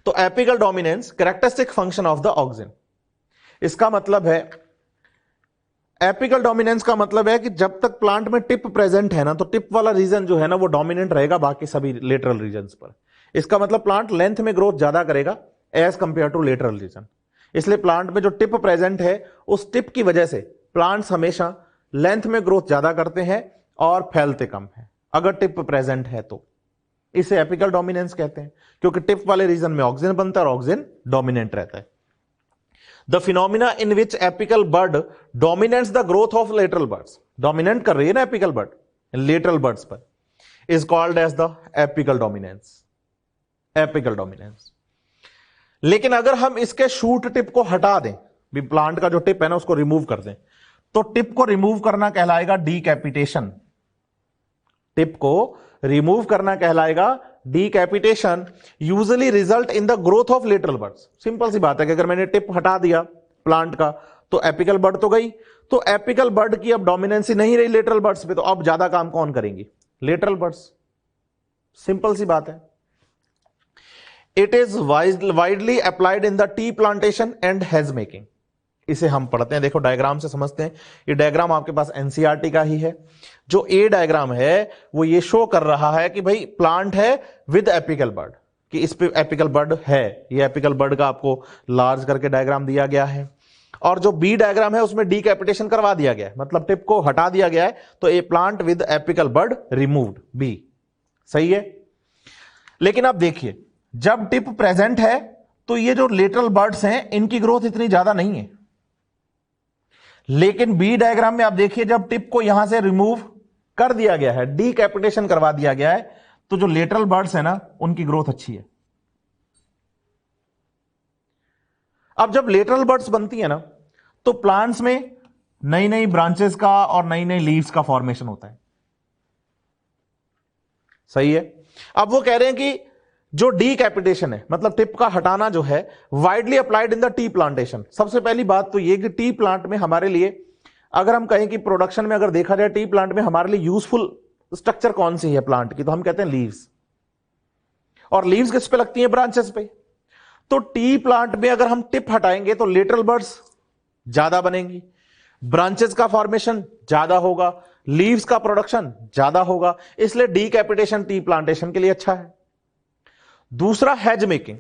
तो apical dominance characteristic function of the oxygen. इसका मतलब है, एपिकल डोमिनेंस का मतलब है कि जब तक प्लांट में टिप प्रेजेंट है ना, तो टिप वाला रीजन जो है ना, वो डोमिनेंट रहेगा बाकी सभी लेटरल रीजन्स पर। इसका मतलब प्लांट लेंथ में ग्रोथ ज्यादा करेगा as compare to lateral region. इसलिए प्लांट में जो टिप प्रेजेंट है, उस टिप की वजह से प्लांट्स हमेशा लेंथ में ग्रोथ ज्यादा करते हैं और फैलते कम है, अगर टिप प्रेजेंट है तो। इसे एपिकल डोमिनेंस कहते हैं, क्योंकि टिप वाले रीजन में ऑक्सीजन बनता है और ऑक्सीजन डोमिनेंट रहता है। The phenomena in which apical bud dominates the growth of lateral buds, dominant कर रही है ना एपिकल बर्ड लेटरल बर्ड्स पर, is called as the apical dominance. Apical dominance. लेकिन अगर हम इसके शूट टिप को हटा दें, भी प्लांट का जो टिप है ना उसको रिमूव कर दें, तो टिप को रिमूव करना कहलाएगा डीकैपिटेशन। टिप को रिमूव करना कहलाएगा decapitation. Usually result in the growth of lateral buds. Simple सी बात है कि अगर मैंने टिप हटा दिया प्लांट का, तो एपिकल बर्ड तो गई, तो एपिकल बर्ड की अब डोमिनेंसी नहीं रही लेटरल बर्ड्स पे, तो अब ज्यादा काम कौन करेंगी? Lateral buds. सिंपल सी बात है। It is widely applied in the tea plantation and hedge making. इसे हम पढ़ते हैं, देखो डायग्राम से समझते हैं। ये डायग्राम आपके पास एनसीईआरटी का ही है। जो ए डायग्राम है वो ये शो कर रहा है कि भाई प्लांट है विद एपिकल बर्ड, कि इस पे एपिकल बर्ड है। ये एपिकल बर्ड का आपको लार्ज करके डायग्राम दिया गया है। और जो बी डायग्राम है उसमें डीकैपिटेशन करवा दिया गया है, मतलब टिप को हटा दिया गया है, तो A plant with apical bud removed, B. सही है। लेकिन अब देखिए, जब टिप प्रेजेंट है तो ये जो लेटरल बर्ड्स हैं इनकी ग्रोथ इतनी ज्यादा नहीं है। लेकिन बी डायग्राम में आप देखिए, जब टिप को यहां से रिमूव कर दिया गया है, डीकैपिटेशन करवा दिया गया है, तो जो लेटरल बर्ड्स है ना उनकी ग्रोथ अच्छी है। अब जब लेटरल बर्ड्स बनती है ना, तो प्लांट्स में नई नई ब्रांचेस का और नई नई लीव्स का फॉर्मेशन होता है। सही है। अब वो कह रहे हैं कि जो डीकैपिटेशन है, मतलब टिप का हटाना जो है, widely applied in the tea plantation. सबसे पहली बात तो ये कि टी प्लांट में हमारे लिए, अगर हम कहें कि प्रोडक्शन में अगर देखा जाए टी प्लांट में हमारे लिए यूजफुल स्ट्रक्चर कौन सी है प्लांट की, तो हम कहते हैं लीव्स। और लीव्स किस पे लगती हैं? ब्रांचेस पे। तो टी प्लांट में अगर हम टिप हटाएंगे तो लेटरल बर्ड्स ज्यादा बनेंगी, ब्रांचेस का फॉर्मेशन ज्यादा होगा, लीव्स का प्रोडक्शन ज्यादा होगा। इसलिए डीकैपिटेशन टी प्लांटेशन के लिए अच्छा है। दूसरा, हेज मेकिंग।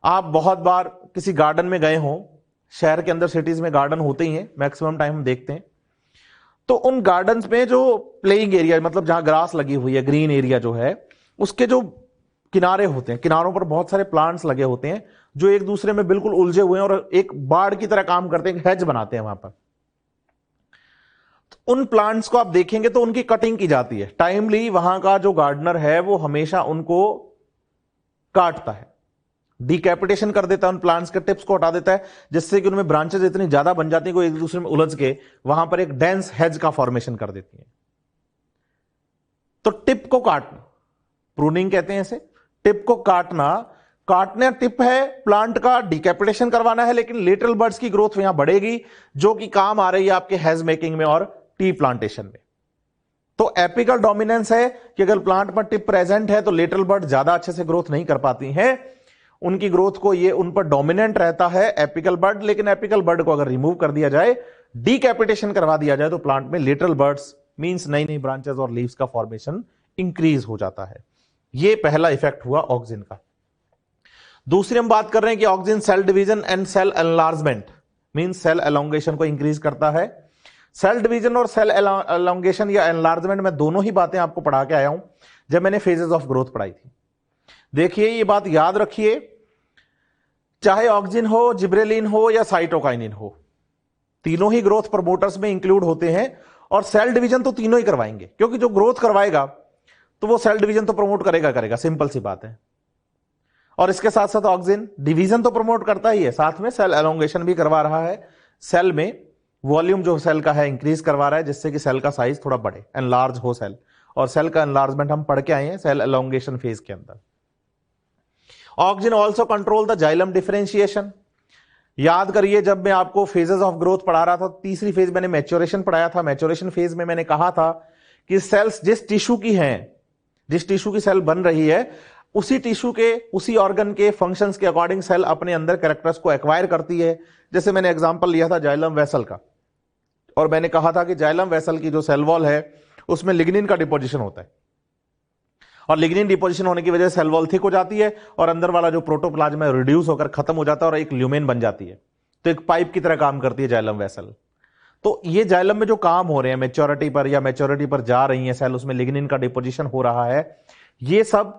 आप बहुत बार किसी गार्डन में गए हो, शहर के अंदर सिटीज में गार्डन होते ही हैं, मैक्सिमम टाइम हम देखते हैं, तो उन गार्डन्स में जो प्लेइंग एरिया, मतलब जहां ग्रास लगी हुई है, ग्रीन एरिया जो है, उसके जो किनारे होते हैं, किनारों पर बहुत सारे प्लांट्स लगे होते हैं जो एक दूसरे में बिल्कुल उलझे हुए हैं और एक बाड़ की तरह काम करते हैं, हेज बनाते हैं वहां पर। तो उन प्लांट्स को आप देखेंगे तो उनकी कटिंग की जाती है टाइमली। वहां का जो गार्डनर है वो हमेशा उनको काटता है, डीकैपिटेशन कर देता है, उन प्लांट्स के टिप्स को हटा देता है, जिससे कि उनमें ब्रांचेस इतनी ज्यादा बन जाती है कि एक दूसरे में उलझ के वहां पर एक डेंस हेज का फॉर्मेशन कर देती है। तो टिप को काटना, प्रूनिंग कहते हैं इसे। टिप को काटना टिप है प्लांट का, डीकैपिटेशन करवाना है, लेकिन लेटरल बर्ड्स की ग्रोथ यहां बढ़ेगी, जो कि काम आ रही है आपके हेज मेकिंग में और टी प्लांटेशन में। तो एपिकल डोमिनेंस है कि अगर प्लांट में टिप प्रेजेंट है तो लेटरल बड ज्यादा अच्छे से ग्रोथ नहीं कर पाती हैं, उनकी ग्रोथ को ये उन पर डोमिनेंट रहता है एपिकल बड। लेकिन एपिकल बड को अगर रिमूव कर दिया जाए, डीकैपिटेशन करवा दिया जाए, तो प्लांट में लेटरल बर्ड्स मींस नई नई ब्रांचेस और लीव्स का फॉर्मेशन इंक्रीज हो जाता है। ये पहला इफेक्ट हुआ ऑक्सिन का। दूसरी हम बात कर रहे हैं कि auxin cell division and cell enlargement means cell elongation को इंक्रीज करता है। सेल डिवीजन और सेल एलोंगेशन या एनलार्जमेंट में दोनों ही बातें आपको पढ़ा के आया हूं जब मैंने फेजेस ऑफ ग्रोथ पढ़ाई थी। देखिए ये बात याद रखिए, चाहे ऑक्सिन हो, जिब्रेलिन हो या साइटोकाइनिन हो, तीनों ही ग्रोथ प्रमोटर्स में इंक्लूड होते हैं। और सेल डिवीजन तो तीनों ही करवाएंगे, क्योंकि जो ग्रोथ करवाएगा तो वो सेल डिवीजन तो प्रमोट करेगा, सिंपल सी बात है। और इसके साथ साथ ऑक्सिन डिवीजन तो प्रमोट करता ही है, साथ में सेल एलोंगेशन भी करवा रहा है। सेल में वॉल्यूम जो सेल का है इंक्रीज करवा रहा है, जिससे कि सेल का साइज थोड़ा बढ़े, एनलार्ज हो सेल। और सेल का एनलार्जमेंट हम पढ़ के आए हैं सेल एलोंगेशन फेज के अंदर। Auxin also control the xylem differentiation. याद करिए जब मैं आपको फेजेस ऑफ ग्रोथ पढ़ा रहा था, तीसरी फेज मैंने मैच्योरेशन पढ़ाया था। मैच्योरेशन फेज में मैंने कहा था कि सेल्स जिस टिश्यू की हैं, जिस टिश्यू की सेल बन रही है, उसी टिश्यू के, उसी ऑर्गन के फंक्शंस के अकॉर्डिंग सेल अपने अंदर कैरेक्टर्स को एक्वायर करती है। जैसे मैंने एग्जांपल लिया था जाइलम वेसल का, और मैंने कहा था कि जाइलम वेसल की जो सेल वॉल है उसमें लिग्निन का डिपोजिशन होता है, और लिग्निन डिपोजिशन होने की वजह से सेल वॉल थिक हो जाती है और अंदर वाला जो प्रोटोप्लाज्म है रिड्यूस होकर खत्म हो जाता है और एक ल्यूमेन बन जाती है। तो एक पाइप की तरह काम करती है जाइलम वेसल। तो ये जाइलम में जो काम हो रहे हैं मैच्योरिटी पर या मैच्योरिटी पर जा रही है सेल, उसमें लिग्निन का डिपोजिशन हो रहा है, ये सब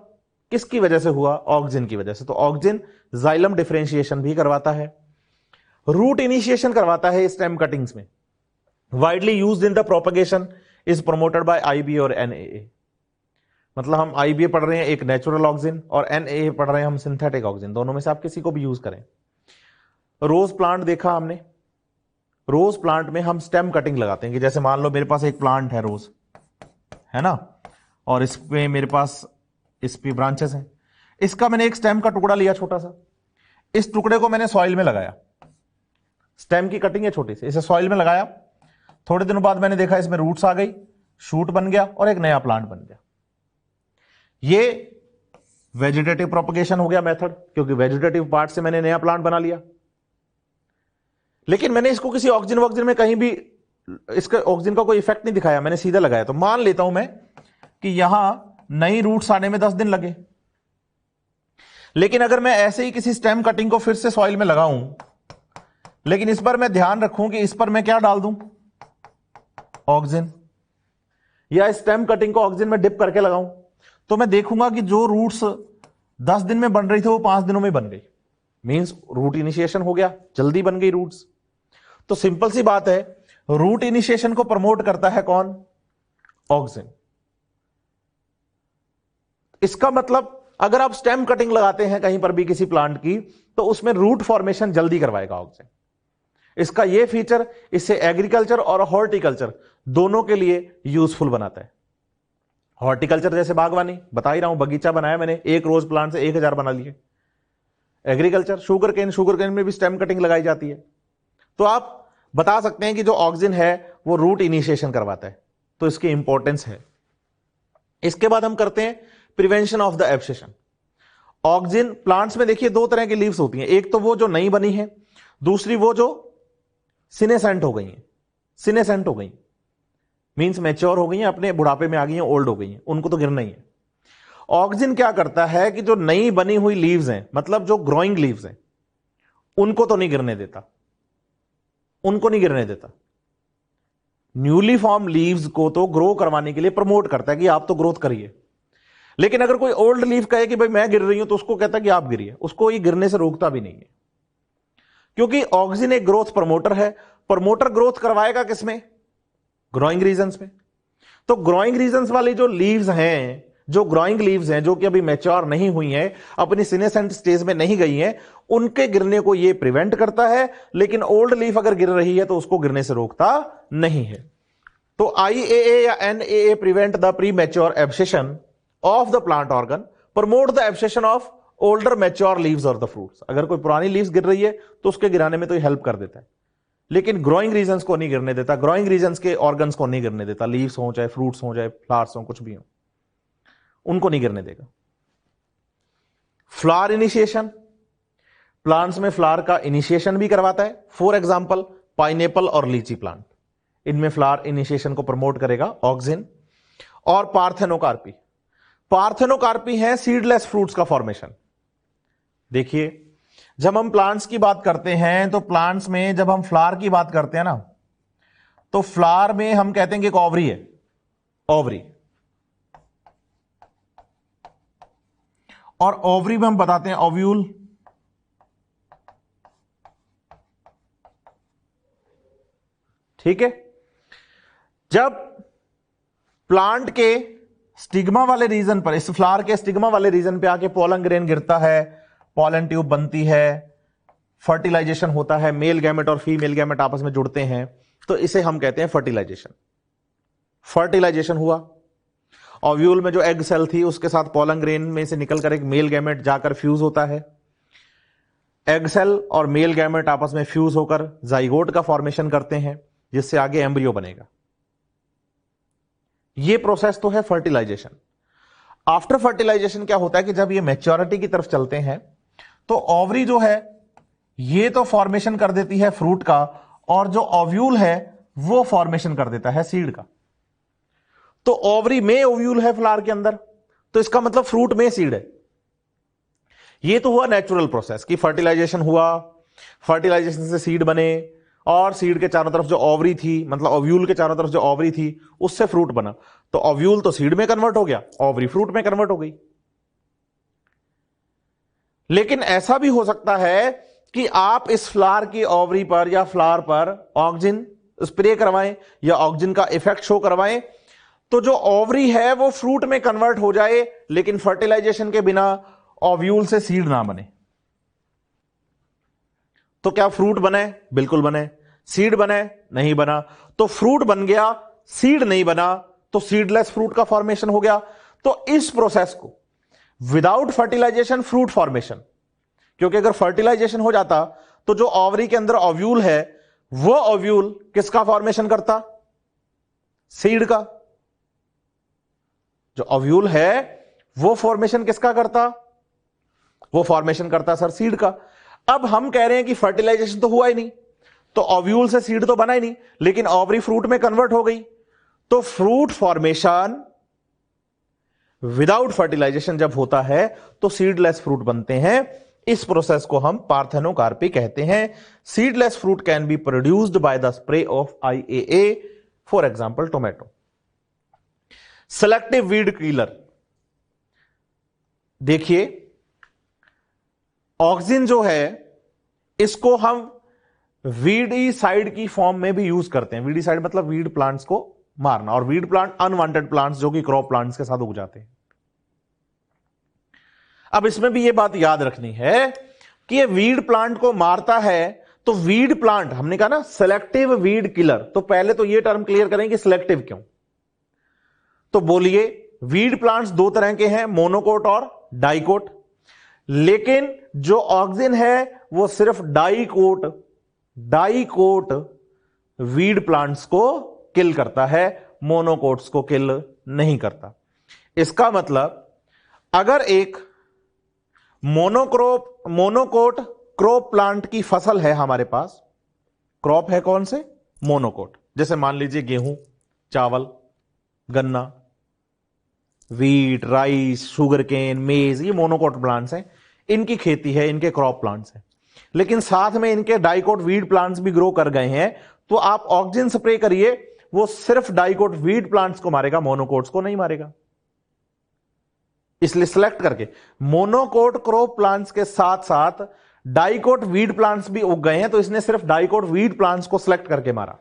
किसकी वजह से हुआ? ऑक्सिन की वजह से। तो ऑक्सिन जाइलम डिफरेंशिएशन भी करवाता है, रूट इनिशिएशन करवाता है स्टेम कटिंग्स में। Widely used in the propagation is promoted by IBA और एनएए। मतलब हम आईबीए पढ़ रहे हैं एक नेचुरल ऑक्सिन, और एनएए पढ़ रहे हैं हम सिंथेटिक ऑक्सिन। दोनों में से आप किसी को भी यूज करें। रोज प्लांट देखा हमने, रोज प्लांट में हम स्टेम कटिंग लगाते हैं कि जैसे मान लो मेरे पास एक प्लांट है रोज, है ना, और इसमें मेरे पास इस पे ब्रांचेस हैं। इसका मैंने एक स्टेम का टुकड़ा लिया छोटा सा, इस टुकड़े को मैंने सॉइल में लगाया। स्टेम की कटिंग है छोटी सी, इसे सॉइल में लगाया। थोड़े दिनों बाद मैंने देखा इसमें रूट्स आ गई, शूट बन गया और एक नया प्लांट बन गया। ये वेजिटेटिव प्रोपगेशन हो गया मेथड, क्योंकि वेजिटेटिव पार्ट से मैंने नया प्लांट बना लिया। लेकिन मैंने इसको किसी ऑक्सिजन वॉक्सिजन में कहीं भी इसका ऑक्सिजन का कोई इफेक्ट नहीं दिखाया, मैंने सीधा लगाया। तो मान लेता हूं मैं कि यहां नई रूट्स आने में 10 दिन लगे। लेकिन अगर मैं ऐसे ही किसी स्टेम कटिंग को फिर से सॉइल में लगाऊं, लेकिन इस पर मैं ध्यान रखूं कि इस पर मैं क्या डाल दूं, ऑक्सिजन, या स्टेम कटिंग को ऑक्सिजन में डिप करके लगाऊं, तो मैं देखूंगा कि जो रूट्स 10 दिन में बन रही थी वो 5 दिनों में बन गई। मींस रूट इनिशिएशन हो गया, जल्दी बन गई रूट्स। तो सिंपल सी बात है, रूट इनिशिएशन को प्रमोट करता है कौन? ऑक्सिन। इसका मतलब अगर आप स्टेम कटिंग लगाते हैं कहीं पर भी किसी प्लांट की, तो उसमें रूट फॉर्मेशन जल्दी करवाएगा ऑक्सिन। इसका यह फीचर इससे एग्रीकल्चर और हॉर्टिकल्चर दोनों के लिए यूजफुल बनाता है। हॉर्टिकल्चर जैसे बागवानी, बता ही रहा हूं, बगीचा बनाया मैंने, एक रोज प्लांट से 1000 बना लिए। एग्रीकल्चर, शुगर केन में भी स्टेम कटिंग लगाई जाती है। तो आप बता सकते हैं कि जो ऑक्सिन है वो रूट इनिशिएशन करवाता है, तो इसकी इंपॉर्टेंस है। इसके बाद हम करते हैं prevention of the abscission. Auxin plants में देखिए 2 तरह की लीव्स होती हैं, एक तो वो जो नई बनी है, दूसरी वो जो सिनेसेंट हो गई हैं। सिनेसेंट हो गई मींस मैच्योर हो गई हैं, अपने बुढ़ापे में आ गई हैं, ओल्ड हो गई हैं, उनको तो गिरना ही है। ऑक्सिन क्या करता है कि जो नई बनी हुई लीव्स हैं, मतलब जो ग्रोइंग लीव्स हैं, उनको तो नहीं गिरने देता, उनको नहीं गिरने देता। न्यूली फॉर्म लीव्स को तो ग्रो करवाने के लिए प्रमोट करता है कि आप तो ग्रोथ करिए। लेकिन अगर कोई ओल्ड लीफ कहे कि भाई मैं गिर रही हूं, तो उसको कहता है कि आप गिरिए, उसको ये गिरने से रोकता भी नहीं है। क्योंकि ऑक्सिन एक ग्रोथ प्रमोटर है। प्रमोटर ग्रोथ करवाएगा किसमें? ग्रोइंग रीजन्स में। तो ग्रोइंग रीजन्स वाली जो लीव्स हैं, जो ग्रोइंग लीव्स हैं, जो कि अभी मैच्योर नहीं हुई हैं, अपनी सिनेसेंट स्टेज में नहीं गई हैं, उनके गिरने को ये प्रिवेंट करता है। लेकिन ओल्ड लीफ अगर गिर रही है तो उसको गिरने से रोकता नहीं है। तो IAA या NAA prevent the pre mature abscission of the plant organ, promote the abscission of older mature leaves और द फ्रूट्स। अगर कोई पुरानी लीव्स गिर रही है तो उसके गिराने में तो ये हेल्प कर देता है। लेकिन ग्रोइंग रीजन्स को नहीं गिरने देता, ग्रोइंग रीजन्स के ऑर्गन्स को नहीं गिरने देता, लीव्स हो चाहे फ्रूट्स हो चाहे फ्लावर्स हो, कुछ भी हो, उनको नहीं गिरने देगा। फ्लावर इनिशिएशन, प्लांट्स में फ्लावर का इनिशिएशन भी करवाता है। फॉर एग्जांपल पाइनएप्पल और लीची प्लांट, इनमें फ्लावर इनिशिएशन को प्रमोट करेगा ऑक्सिन। और पार्थेनोकार्पी, पार्थेनोकार्पी है सीडलेस फ्रूट्स का फॉर्मेशन। देखिए जब हम प्लांट्स की बात करते हैं तो प्लांट्स में जब हम फ्लावर की बात करते हैं ना, तो फ्लावर में हम कहते हैं कि एक ओवरी है, ओवरी, और ओवरी में हम बताते हैं ओव्यूल। ठीक है, जब प्लांट के स्टिग्मा वाले रीजन पर, इस फ्लावर के स्टिग्मा वाले रीजन पे आके पोलन ग्रेन गिरता है, पोलन ट्यूब बनती है, फर्टिलाइजेशन होता है, मेल गैमेट और फीमेल गैमेट आपस में जुड़ते हैं, तो इसे हम कहते हैं फर्टिलाइजेशन। फर्टिलाइजेशन हुआ, ओव्यूल में जो एग सेल थी उसके साथ पोलन ग्रेन में से निकलकर एक मेल गैमेट जाकर फ्यूज होता है, एग सेल और मेल गैमेट आपस में फ्यूज होकर जाइगोट का फॉर्मेशन करते हैं, जिससे आगे एम्ब्रियो बनेगा। यह प्रोसेस तो है फर्टिलाइजेशन। आफ्टर फर्टिलाइजेशन क्या होता है कि जब ये मैच्योरिटी की तरफ चलते हैं तो ओवरी जो है ये तो फॉर्मेशन कर देती है फ्रूट का, और जो ओव्यूल है वो फॉर्मेशन कर देता है सीड का। तो ओवरी में ओव्यूल है फ्लावर के अंदर, तो इसका मतलब फ्रूट में सीड है। ये तो हुआ नेचुरल प्रोसेस कि फर्टिलाइजेशन हुआ, फर्टिलाइजेशन से सीड बने, और सीड के चारों तरफ जो ओवरी थी, मतलब ओव्यूल के चारों तरफ जो ओवरी थी उससे फ्रूट बना। तो ओव्यूल तो सीड में कन्वर्ट हो गया, ओवरी फ्रूट में कन्वर्ट हो गई। लेकिन ऐसा भी हो सकता है कि आप इस फ्लावर की ओवरी पर या फ्लावर पर ऑक्सिन स्प्रे करवाएं या ऑक्सिन का इफेक्ट शो करवाएं, तो जो ओवरी है वो फ्रूट में कन्वर्ट हो जाए, लेकिन फर्टिलाइजेशन के बिना ओव्यूल से सीड ना बने। तो क्या फ्रूट बने? बिल्कुल बने। सीड बने? नहीं बना। तो फ्रूट बन गया, सीड नहीं बना, तो सीडलेस फ्रूट का फॉर्मेशन हो गया। तो इस प्रोसेस को विदाउट फर्टिलाइजेशन फ्रूट फॉर्मेशन, क्योंकि अगर फर्टिलाइजेशन हो जाता तो जो ओवरी के अंदर ओव्यूल है वो ओव्यूल किसका फॉर्मेशन करता? सीड का। जो ओव्यूल है वो फॉर्मेशन किसका करता? वो फॉर्मेशन करता सर सीड का। अब हम कह रहे हैं कि फर्टिलाइजेशन तो हुआ ही नहीं, तो ओव्यूल से सीड तो बना ही नहीं, लेकिन ओवरी फ्रूट में कन्वर्ट हो गई। तो फ्रूट फॉर्मेशन विदाउट फर्टिलाइजेशन जब होता है तो सीडलेस फ्रूट बनते हैं। इस प्रोसेस को हम पार्थेनोकार्पी कहते हैं। Seedless fruit can be produced by the spray of IAA, for example tomato. Selective weed killer, देखिए ऑक्सिन जो है इसको हम वीडीसाइड की फॉर्म में भी यूज करते हैं। वीडीसाइड मतलब वीड प्लांट्स को मारना, और वीड प्लांट अनवांटेड प्लांट्स जो कि क्रॉप प्लांट्स के साथ उग जाते हैं। अब इसमें भी यह बात याद रखनी है कि ये वीड प्लांट को मारता है, तो वीड प्लांट हमने कहा ना सेलेक्टिव वीड किलर, तो पहले तो यह टर्म क्लियर करें कि सिलेक्टिव क्यों। तो बोलिए वीड प्लांट्स दो तरह के हैं, मोनोकोट और डाइकोट, लेकिन जो ऑक्सिन है वो सिर्फ डाइकोट वीड प्लांट्स को किल करता है, मोनोकोट्स को किल नहीं करता। इसका मतलब अगर एक मोनोकोट क्रॉप प्लांट की फसल है हमारे पास, क्रॉप है कौन से? मोनोकोट। जैसे मान लीजिए गेहूं, चावल, गन्ना, वीट, राइस, शुगर केन, मेज, ये मोनोकोट प्लांट्स हैं, इनकी खेती है, इनके क्रॉप प्लांट्स हैं। लेकिन साथ में इनके डाइकोट वीड प्लांट्स भी ग्रो कर गए हैं, तो आप ऑक्सिन स्प्रे करिए, वो सिर्फ डाइकोट वीड प्लांट्स को मारेगा, मोनोकोट्स को नहीं मारेगा। इसलिए सिलेक्ट करके मोनोकोट क्रॉप प्लांट्स के साथ साथ डाइकोट वीड प्लांट्स भी उग गए हैं, तो इसने सिर्फ डाइकोट वीड प्लांट्स को सिलेक्ट करके मारा।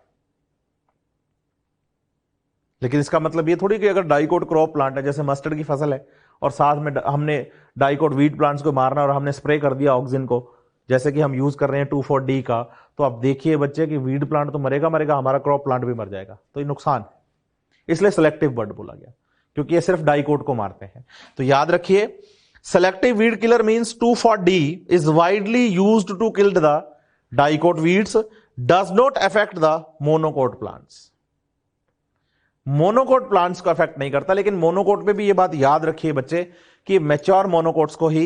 लेकिन इसका मतलब ये थोड़ी कि अगर डाइकोट क्रॉप प्लांट है, जैसे मस्टर्ड की फसल है, और साथ में हमने डाइकोट वीड प्लांट्स को मारना और हमने स्प्रे कर दिया ऑक्सिन को, जैसे कि हम यूज कर रहे हैं 2,4-D का, तो आप देखिए बच्चे कि वीड प्लांट तो मरेगा, हमारा क्रॉप प्लांट भी मर जाएगा, तो ये नुकसान है। इसलिए सेलेक्टिव वर्ड बोला गया, क्योंकि ये सिर्फ डाइकोट को मारते हैं। तो याद रखिए, selective weed killer means 2,4-D is widely used to kill the dicot weeds. Does not affect the monocot plants. Monocot plants को अफेक्ट नहीं करता, लेकिन मोनोकोट पे भी ये बात याद रखिए बच्चे कि मैच्योर मोनोकोट्स को ही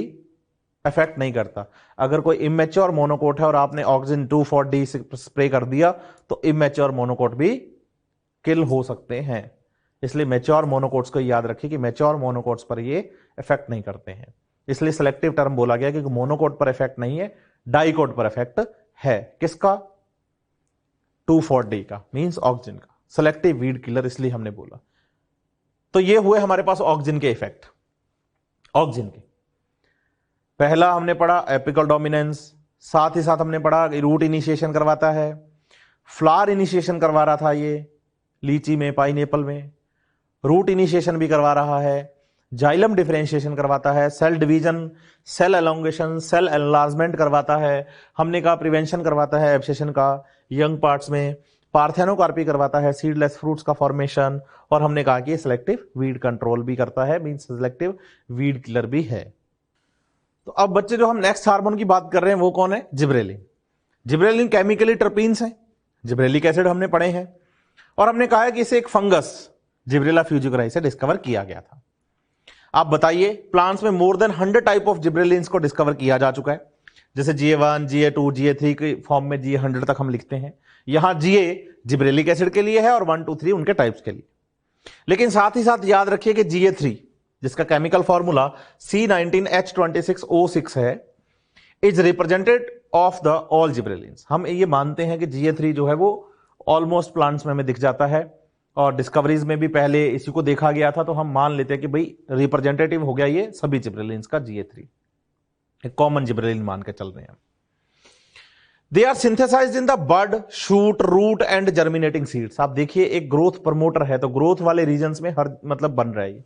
अफेक्ट नहीं करता। अगर कोई इमेच्योर मोनोकोट है और आपने ऑक्सीजन 2,4-D स्प्रे कर दिया तो इमेच्योर मोनोकोट भी किल हो सकते हैं। इसलिए मैच्योर मोनोकोट्स को याद रखिए कि मैच्योर मोनोकोट्स पर ये इफेक्ट नहीं करते हैं। इसलिए सिलेक्टिव टर्म बोला गया क्योंकि मोनोकोट पर इफेक्ट नहीं है, डाइकोट पर इफेक्ट है। किसका? 2,4-D का, मींस ऑक्सीजन का, सेलेक्टिव वीड किलर, इसलिए हमने बोला। तो ये हुए हमारे पास ऑक्सीजन के इफेक्ट। ऑक्सीजन के पहला हमने पढ़ा एपिकल डोमिनेंस, साथ ही साथ हमने पढ़ा रूट इनिशिएशन करवाता है, फ्लावर इनिशिएशन करवा रहा था ये लीची में, पाइनएप्पल में, रूट इनिशिएशन भी करवा रहा है, जाइलम डिफरेंशिएशन करवाता है, cell division, cell elongation, cell enlargement करवाता है, हमने कहा प्रिवेंशन करवाता है एब्सेशन का यंग पार्ट्स में, पार्थेनोकार्पी करवाता है, सीडलेस फ्रूट्स का फॉर्मेशन, और हमने कहा कि सिलेक्टिव वीड कंट्रोल भी करता है, मींस सिलेक्टिव वीड किलर भी है। तो अब बच्चे जो हम नेक्स्ट हार्मोन की बात कर रहे हैं वो कौन है? जिब्रेलिन। जिब्रेलिन केमिकली टर्पीन्स है, जिब्रेलिक एसिड हमने पढ़े हैं, और हमने कहा है कि इसे एक फंगस जिब्रेला फ्यूजिकुराई से डिस्कवर किया गया था। आप बताइए, प्लांट्स में more than 100 type of gibberellins को डिस्कवर किया जा चुका है, जैसे GA1, GA2, GA3 के फॉर्म में GA100 तक हम लिखते हैं। यहां GA जिब्रेलिक एसिड के लिए है और 1, 2, 3 उनके टाइप्स के लिए। लेकिन साथ ही साथ याद रखिए कि GA3 जिसका केमिकल फॉर्मूला C19H26O6 है, is represented of the all gibberellins. हम ये मानते हैं कि GA3 जो है वो ऑलमोस्ट प्लांट्स में हमें दिख जाता है, और डिस्कवरीज में भी पहले इसी को देखा गया था, तो हम मान लेते हैं कि भाई रिप्रेजेंटेटिव हो गया ये सभी जिब्रेलिन्स का GA3, एक कॉमन जिब्रेलिन मान के चल रहे हैं। They are synthesized in the bud, shoot, root and germinating seeds. आप देखिए एक ग्रोथ प्रमोटर है, तो ग्रोथ वाले रीजन्स में हर मतलब बन रहा है।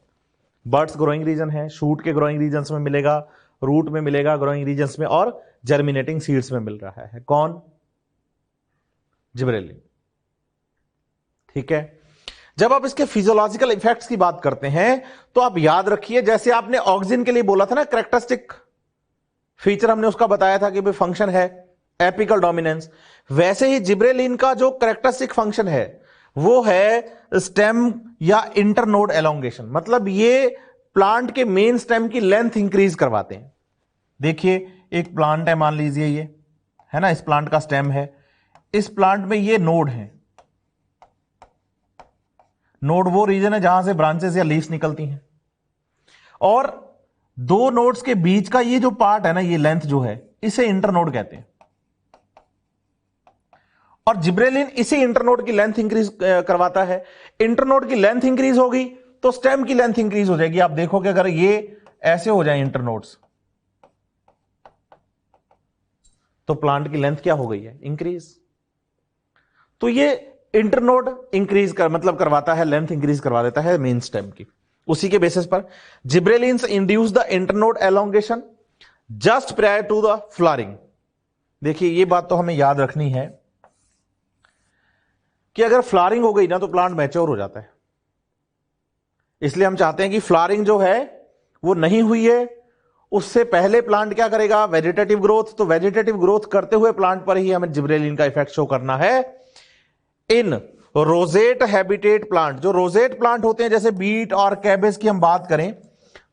बर्ड्स ग्रोइंग रीजन है, शूट के ग्रोइंग रीजन्स में मिलेगा, रूट में मिलेगा ग्रोइंग रीजन्स में, और जर्मिनेटिंग सीड्स में मिल रहा है। कौन? जिब्रेलिन। ठीक है। जब आप इसके फिजियोलॉजिकल इफेक्ट्स की बात करते हैं तो आप याद रखिए, जैसे आपने ऑक्सीजन के लिए बोला था ना, कैरेक्टरिस्टिक फीचर हमने उसका बताया था कि भाई फंक्शन है एपिकल डोमिनेंस, वैसे ही जिब्रेलिन का जो कैरेक्टरिस्टिक फंक्शन है वो है स्टेम या इंटरनोड एलोंगेशन। मतलब ये प्लांट के मेन स्टेम की लेंथ इंक्रीज करवाते हैं। देखिए एक प्लांट है, मान लीजिए ये है ना, इस प्लांट का स्टेम है, इस प्लांट में ये नोड है। नोड वो रीजन है जहां से ब्रांचेस या लीव्स निकलती हैं, और दो नोड्स के बीच का ये जो पार्ट है ना, ये लेंथ जो है, इसे इंटरनोड कहते हैं। और जिब्रेलिन इसी इंटरनोड की लेंथ इंक्रीज करवाता है। इंटरनोड की लेंथ इंक्रीज होगी तो स्टेम की लेंथ इंक्रीज हो जाएगी। आप देखोगे अगर ये ऐसे हो जाए इंटरनोड्स, तो प्लांट की लेंथ क्या हो गई है? इंक्रीज। तो ये इंटरनोड इंक्रीज कर मतलब करवाता है, लेंथ इंक्रीज करवा देता है मेन स्टेम की। उसी के बेसिस पर gibberellins induce the internode elongation just prior to the flowering. देखिए ये बात तो हमें याद रखनी है कि अगर फ्लावरिंग हो गई ना तो प्लांट मैच्योर हो जाता है। इसलिए हम चाहते हैं कि फ्लावरिंग जो है वो नहीं हुई है, उससे पहले प्लांट क्या करेगा? Vegetative growth. तो वेजिटेटिव ग्रोथ करते हुए प्लांट पर ही हमें जिब्रेलिन का इफेक्ट शो करना है। इन रोजेट हैबिटेट प्लांट, जो रोजेट प्लांट होते हैं जैसे बीट और कैबेज की हम बात करें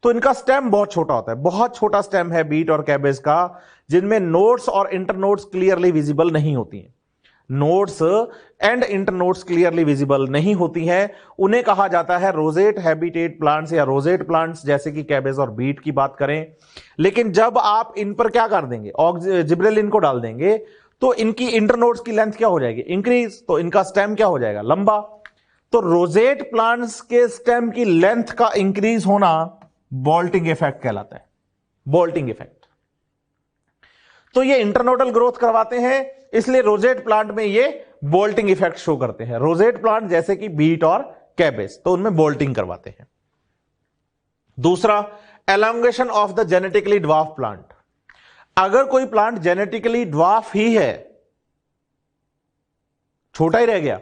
तो इनका स्टेम बहुत छोटा होता है, बहुत छोटा स्टेम है बीट और कैबेज का, जिनमें नोड्स और इंटरनोड्स क्लियरली विजिबल नहीं होती हैं। Nodes and internodes clearly visible नहीं होती हैं, उन्हें कहा जाता है रोजेट हैबिटेट प्लांट्स या रोजेट प्लांट्स, जैसे कि कैबेज और बीट की बात करें। लेकिन जब आप इन पर क्या कर देंगे? जिब्रेलिन को डाल देंगे तो इनकी इंटरनोड्स की लेंथ क्या हो जाएगी? इंक्रीज। तो इनका स्टेम क्या हो जाएगा? लंबा। तो रोजेट प्लांट्स के स्टेम की लेंथ का इंक्रीज होना बोल्टिंग इफेक्ट कहलाता है। Bolting effect. तो ये इंटरनोडल ग्रोथ करवाते हैं, इसलिए रोजेट प्लांट में ये बोल्टिंग इफेक्ट शो करते हैं। रोजेट प्लांट जैसे कि बीट और कैबेज, तो उनमें बोल्टिंग करवाते हैं। दूसरा, elongation of the genetically dwarf plant. अगर कोई प्लांट जेनेटिकली ड्वार्फ ही है, छोटा ही रह गया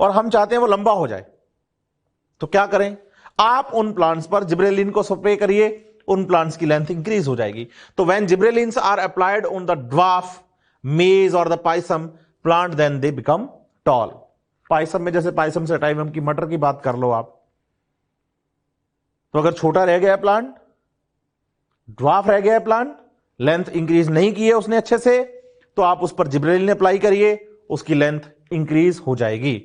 और हम चाहते हैं वो लंबा हो जाए, तो क्या करें? आप उन प्लांट्स पर जिब्रेलिन को स्प्रे करिए, उन प्लांट्स की लेंथ इंक्रीज हो जाएगी। तो when gibberellins are applied on the dwarf maize और the pisum, plant then they become tall. Pisum में जैसे पायसम सटाइवम की मटर की बात कर लो आप, तो अगर छोटा रह गया है प्लांट, ड्वार्फ रह गया है प्लांट, लेंथ इंक्रीज नहीं की है उसने अच्छे से, तो आप उस पर जिब्रेलिन अप्लाई करिए, उसकी लेंथ इंक्रीज हो जाएगी।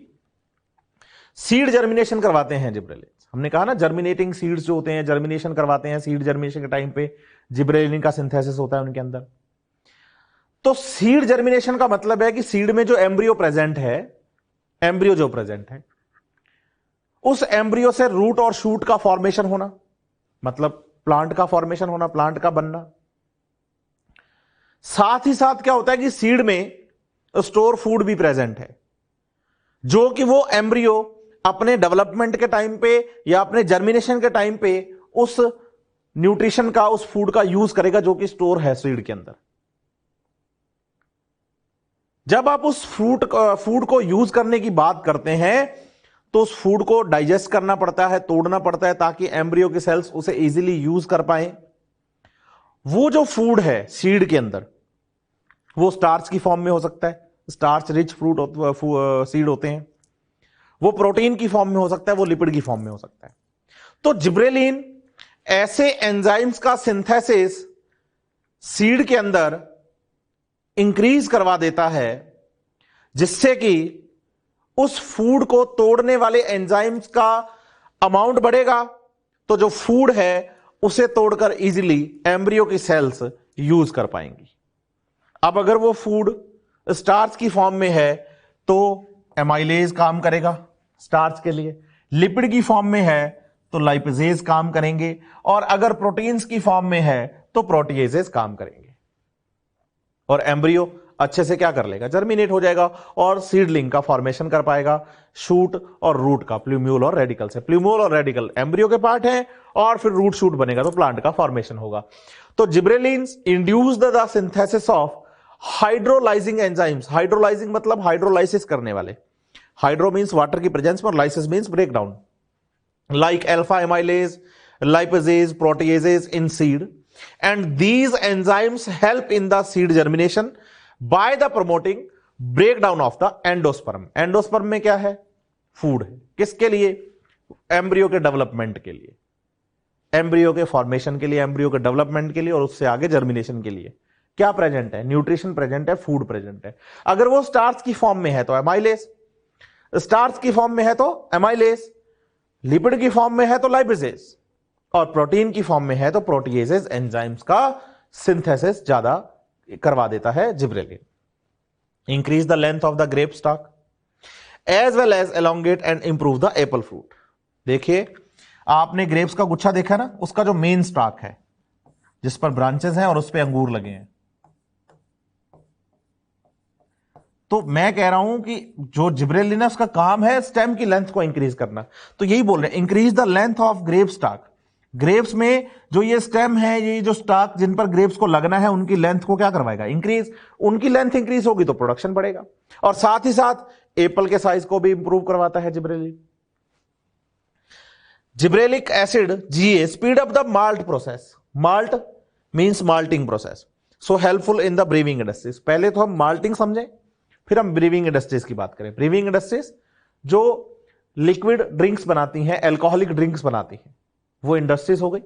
सीड जर्मिनेशन करवाते हैं जिब्रेलिन। हमने कहा ना जर्मिनेटिंग सीड्स जो होते हैं जर्मिनेशन करवाते हैं, सीड जर्मिनेशन के टाइम पे जिब्रेलिन का सिंथेसिस होता है उनके अंदर। तो सीड जर्मिनेशन का मतलब है कि सीड में जो एम्ब्रियो प्रेजेंट है, एम्ब्रियो जो प्रेजेंट है, उस एम्ब्रियो से रूट और शूट का फॉर्मेशन होना, मतलब प्लांट का फॉर्मेशन होना, प्लांट का बनना। साथ ही साथ क्या होता है कि सीड में स्टोर फूड भी प्रेजेंट है, जो कि वो एम्ब्रियो अपने डेवलपमेंट के टाइम पे या अपने जर्मिनेशन के टाइम पे उस न्यूट्रिशन का, उस फूड का यूज करेगा जो कि स्टोर है सीड के अंदर। जब आप उस फूड को यूज करने की बात करते हैं तो उस फूड को डाइजेस्ट करना पड़ता है, तोड़ना पड़ता है, ताकि एम्ब्रियो के सेल्स उसे इजीली यूज कर पाए। वो जो फूड है सीड के अंदर, वो स्टार्च की फॉर्म में हो सकता है, स्टार्च रिच सीड होते हैं। वो प्रोटीन की फॉर्म में हो सकता है, वो लिपिड की फॉर्म में हो सकता है। तो जिब्रेलिन ऐसे एंजाइम्स का सिंथेसिस सीड के अंदर इंक्रीज करवा देता है, जिससे कि उस फूड को तोड़ने वाले एंजाइम्स का अमाउंट बढ़ेगा, तो जो फूड है उसे तोड़कर इजीली एम्ब्रियो की सेल्स यूज कर पाएंगी। अब अगर वो फूड स्टार्च की फॉर्म में है तो एमाइलेज काम करेगा स्टार्च के लिए, लिपिड की फॉर्म में है तो लाइपेजेज काम करेंगे, और अगर प्रोटीन्स की फॉर्म में है तो प्रोटीएजेज काम करेंगे, और एम्ब्रियो अच्छे से क्या कर लेगा, जर्मिनेट हो जाएगा और सीडलिंग का फॉर्मेशन कर पाएगा, शूट और रूट का, प्लूम्यूल और रेडिकल से। प्लूम्यूल और रेडिकल एम्ब्रियो के पार्ट हैं, और फिर रूट शूट बनेगा तो प्लांट का फॉर्मेशन होगा। तो gibberellins induce the synthesis of hydrolysing enzymes. Hydrolysing मतलब हाइड्रोलाइसिस करने वाले, हाइड्रो मींस वाटर की प्रेजेंस में, और lysis means break down, like alpha amylase, lipases, proteases in seed, and these enzymes help in the seed germination by the promoting breakdown of the endosperm। Endosperm में क्या है, food है, किसके लिए, embryo के डेवलपमेंट के लिए, एम्ब्रियो के फॉर्मेशन के लिए, एम्ब्रियो के डेवलपमेंट के लिए, और उससे आगे जर्मिनेशन के लिए क्या प्रेजेंट है, न्यूट्रिशन प्रेजेंट है, फूड प्रेजेंट है। अगर वो स्टार्च की फॉर्म में है तो एमाइलेज, स्टार्च की फॉर्म में है तो एमाइलेज, लिपिड की फॉर्म में है तो लाइपेजेज, और प्रोटीन की फॉर्म में है तो प्रोटीएजेज एंजाइम्स का सिंथेसिस ज्यादा करवा देता है gibberellin. Increase the length of the grape stock as well as elongate and improve the apple fruit. देखिए आपने ग्रेप्स का गुच्छा देखा ना, उसका जो मेन स्टॉक है जिस पर ब्रांचेस हैं और उस पर अंगूर लगे हैं, तो मैं कह रहा हूं कि जो जिब्रेलिन है उसका काम है स्टेम की लेंथ को इंक्रीज करना। तो यही बोल रहे हैं, increase the length of grape stock. Grapes में जो ये स्टेम है, ये जो स्टॉक जिन पर ग्रेप्स को लगना है, उनकी लेंथ को क्या करवाएगा, इंक्रीज। उनकी लेंथ इंक्रीज होगी तो प्रोडक्शन बढ़ेगा, और साथ ही साथ एप्पल के साइज को भी इंप्रूव करवाता है gibberellin. Gibberellic acid GA speed up the malt process. Malt means malting process, so helpful in the briefing industries. पहले तो हम माल्टिंग समझें, फिर हम ब्रीविंग इंडस्ट्रीज की बात करें। ब्रीविंग इंडस्ट्रीज जो लिक्विड ड्रिंक्स बनाती हैं, एल्कोहलिक ड्रिंक्स बनाती हैं, वो इंडस्ट्रीज हो गई।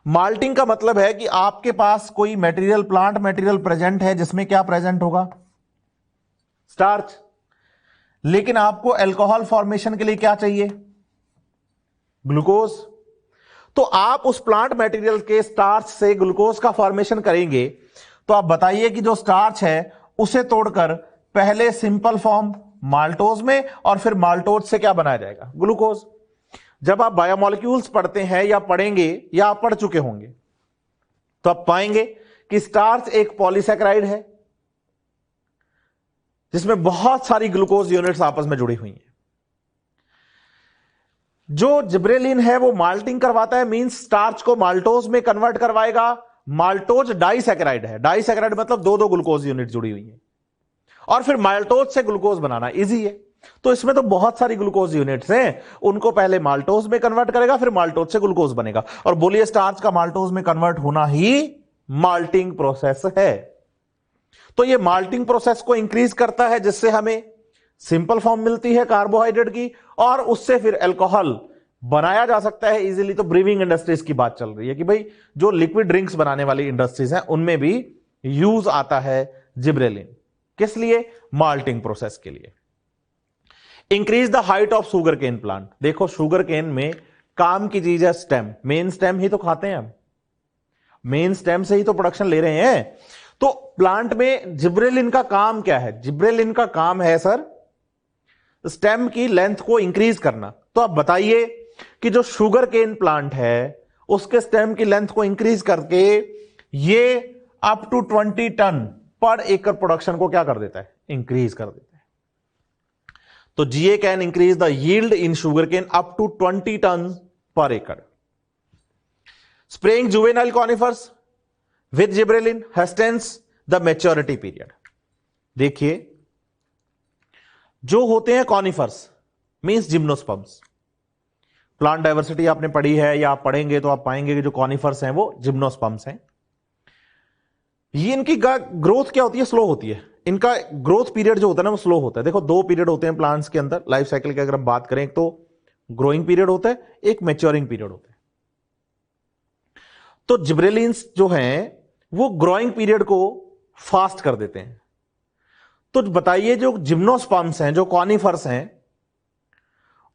माल्टिंग का मतलब है कि आपके पास कोई मटेरियल, प्लांट मटेरियल प्रेजेंट है, जिसमें क्या प्रेजेंट होगा, स्टार्च, लेकिन आपको अल्कोहल फॉर्मेशन के लिए क्या चाहिए, ग्लूकोज। तो आप उस प्लांट मटेरियल के स्टार्च से ग्लूकोज का फॉर्मेशन करेंगे, तो आप बताइए कि जो स्टार्च है उसे तोड़कर पहले सिंपल फॉर्म माल्टोज में, और फिर माल्टोज से क्या बनाया जाएगा, ग्लूकोज। जब आप बायोमोलिक्यूल्स पढ़ते हैं या पढ़ेंगे या आप पढ़ चुके होंगे, तो आप पाएंगे कि स्टार्च एक पॉलीसैकेराइड है जिसमें बहुत सारी ग्लूकोज यूनिट्स आपस में जुड़ी हुई हैं। जो जिब्रेलिन है वो माल्टिंग करवाता है, मींस स्टार्च को माल्टोज में कन्वर्ट करवाएगा। माल्टोज डाइसैकेराइड है, डाइसैकेराइड मतलब दो दो ग्लूकोज यूनिट जुड़ी हुई है, और फिर माल्टोज से ग्लूकोज बनाना इजी है। तो इसमें तो बहुत सारी ग्लूकोज यूनिट्स हैं, उनको पहले माल्टोज में कन्वर्ट करेगा, फिर माल्टोज से ग्लूकोज बनेगा। और बोलिए स्टार्च का माल्टोज में कन्वर्ट होना ही माल्टिंग प्रोसेस है। तो ये माल्टिंग प्रोसेस को इंक्रीज करता है, जिससे हमें सिंपल फॉर्म मिलती है कार्बोहाइड्रेट की, और उससे फिर अल्कोहल बनाया जा सकता है इजीली। तो ब्रीविंग इंडस्ट्रीज की बात चल रही है कि भाई जो लिक्विड ड्रिंक्स बनाने वाली इंडस्ट्रीज हैं उनमें भी यूज आता है जिब्रेलिन। किस लिए? माल्टिंग प्रोसेस के लिए। Increase the height of sugar cane plant. देखो शुगर केन में काम की चीज है स्टेम, मेन स्टेम ही तो खाते हैं हम, मेन स्टेम से ही तो प्रोडक्शन ले रहे हैं। तो प्लांट में जिब्रेलिन का काम क्या है? जिब्रेलिन का काम है सर स्टेम की लेंथ को इंक्रीज करना। तो आप बताइए कि जो शुगर केन प्लांट है उसके स्टेम की लेंथ को इंक्रीज करके ये अप टू 20 टन पर एकड़ प्रोडक्शन को क्या कर देता है? इंक्रीज कर देता है। तो GA can increase the yield in sugar cane up to 20 ton per acre. Spraying juvenile conifers with gibberellin hastens the maturity period. देखिए जो होते हैं conifers means gymnosperms, plant diversity आपने पढ़ी है या आप पढ़ेंगे तो आप पाएंगे कि जो कॉनिफर्स हैं वो जिम्नोस्पर्म्स हैं। ये इनकी ग्रोथ क्या होती है? स्लो होती है। इनका ग्रोथ पीरियड जो होता है ना वो स्लो होता है। देखो दो पीरियड होते हैं प्लांट्स के अंदर लाइफ साइकिल की अगर हम बात करें, एक तो ग्रोइंग पीरियड होता है, एक मैच्योरिंग पीरियड होता है। तो जिब्रेलिन्स जो हैं वो ग्रोइंग पीरियड को फास्ट कर देते हैं। तो बताइए जो जिम्नोस्पर्म्स हैं, जो कॉनिफर्स हैं,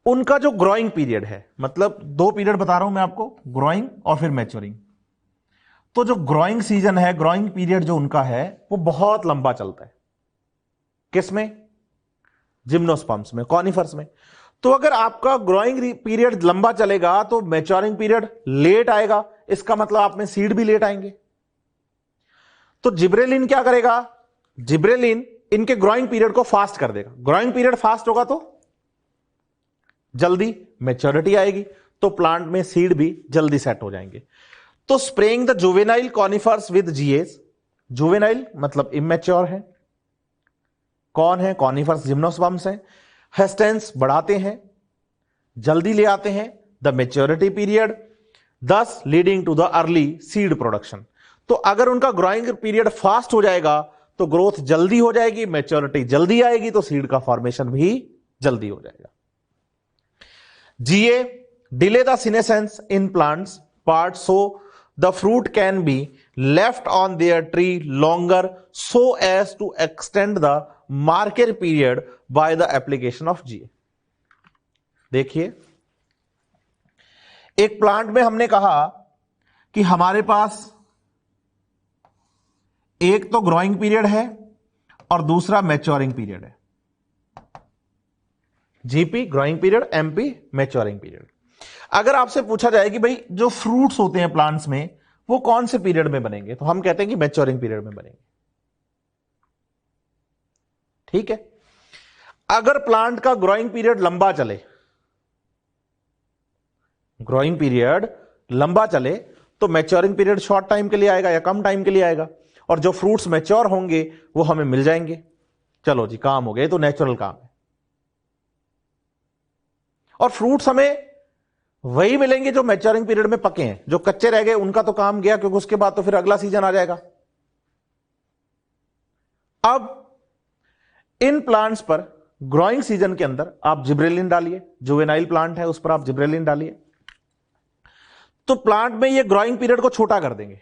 उनका जो ग्रोइंग पीरियड है, मतलब दो पीरियड बता रहा हूं मैं आपको, ग्रोइंग और फिर मैच्योरिंग। तो जो ग्रोइंग सीजन है, ग्रोइंग पीरियड जो उनका है वो बहुत लंबा चलता है। किसमें? जिम्नोस्पर्म्स में, कॉनिफर्स में। तो अगर आपका ग्रोइंग पीरियड लंबा चलेगा तो मैच्योरिंग पीरियड लेट आएगा, इसका मतलब आप में सीड भी लेट आएंगे। तो जिब्रेलिन क्या करेगा? जिब्रेलिन इनके ग्रोइंग पीरियड को फास्ट कर देगा। ग्रोइंग पीरियड फास्ट होगा तो जल्दी मैच्योरिटी आएगी, तो प्लांट में सीड भी जल्दी सेट हो जाएंगे। तो spraying the juvenile conifers with GAs, juvenile मतलब इमेच्योर है, कौन है? कॉनिफर्स जिम्नोस्पर्म्स हैं। हेस्टेंस बढ़ाते हैं, जल्दी ले आते हैं the maturity period, thus leading to the early seed production. तो अगर उनका ग्रोइंग पीरियड फास्ट हो जाएगा तो ग्रोथ जल्दी हो जाएगी, मैच्योरिटी जल्दी आएगी, तो सीड का फॉर्मेशन भी जल्दी हो जाएगा। GA delay the senescence in plants part so the fruit can be left on their tree longer so as to extend the market period by the application of GA। देखिए एक plant में हमने कहा कि हमारे पास एक तो ग्रोइंग पीरियड है और दूसरा मैच्योरिंग पीरियड है। GP growing period, MP maturing period. अगर आपसे पूछा जाए कि भाई जो फ्रूट्स होते हैं प्लांट्स में वो कौन से पीरियड में बनेंगे, तो हम कहते हैं कि मैच्योरिंग पीरियड में बनेंगे। ठीक है। अगर प्लांट का ग्रोइंग पीरियड लंबा चले, ग्रोइंग पीरियड लंबा चले तो मैच्योरिंग पीरियड शॉर्ट टाइम के लिए आएगा या कम टाइम के लिए आएगा, और जो फ्रूट्स मैच्योर होंगे वो हमें मिल जाएंगे। चलो जी काम हो गया, तो नेचुरल काम है। और फ्रूट्स हमें वही मिलेंगे जो मैच्योरिंग पीरियड में पके हैं, जो कच्चे रह गए उनका तो काम गया, क्योंकि उसके बाद तो फिर अगला सीजन आ जाएगा। अब इन प्लांट्स पर ग्रोइंग सीजन के अंदर आप जिब्रेलिन डालिए, जुवेनाइल प्लांट है उस पर आप जिब्रेलिन डालिए, तो प्लांट में ये ग्रोइंग पीरियड को छोटा कर देंगे।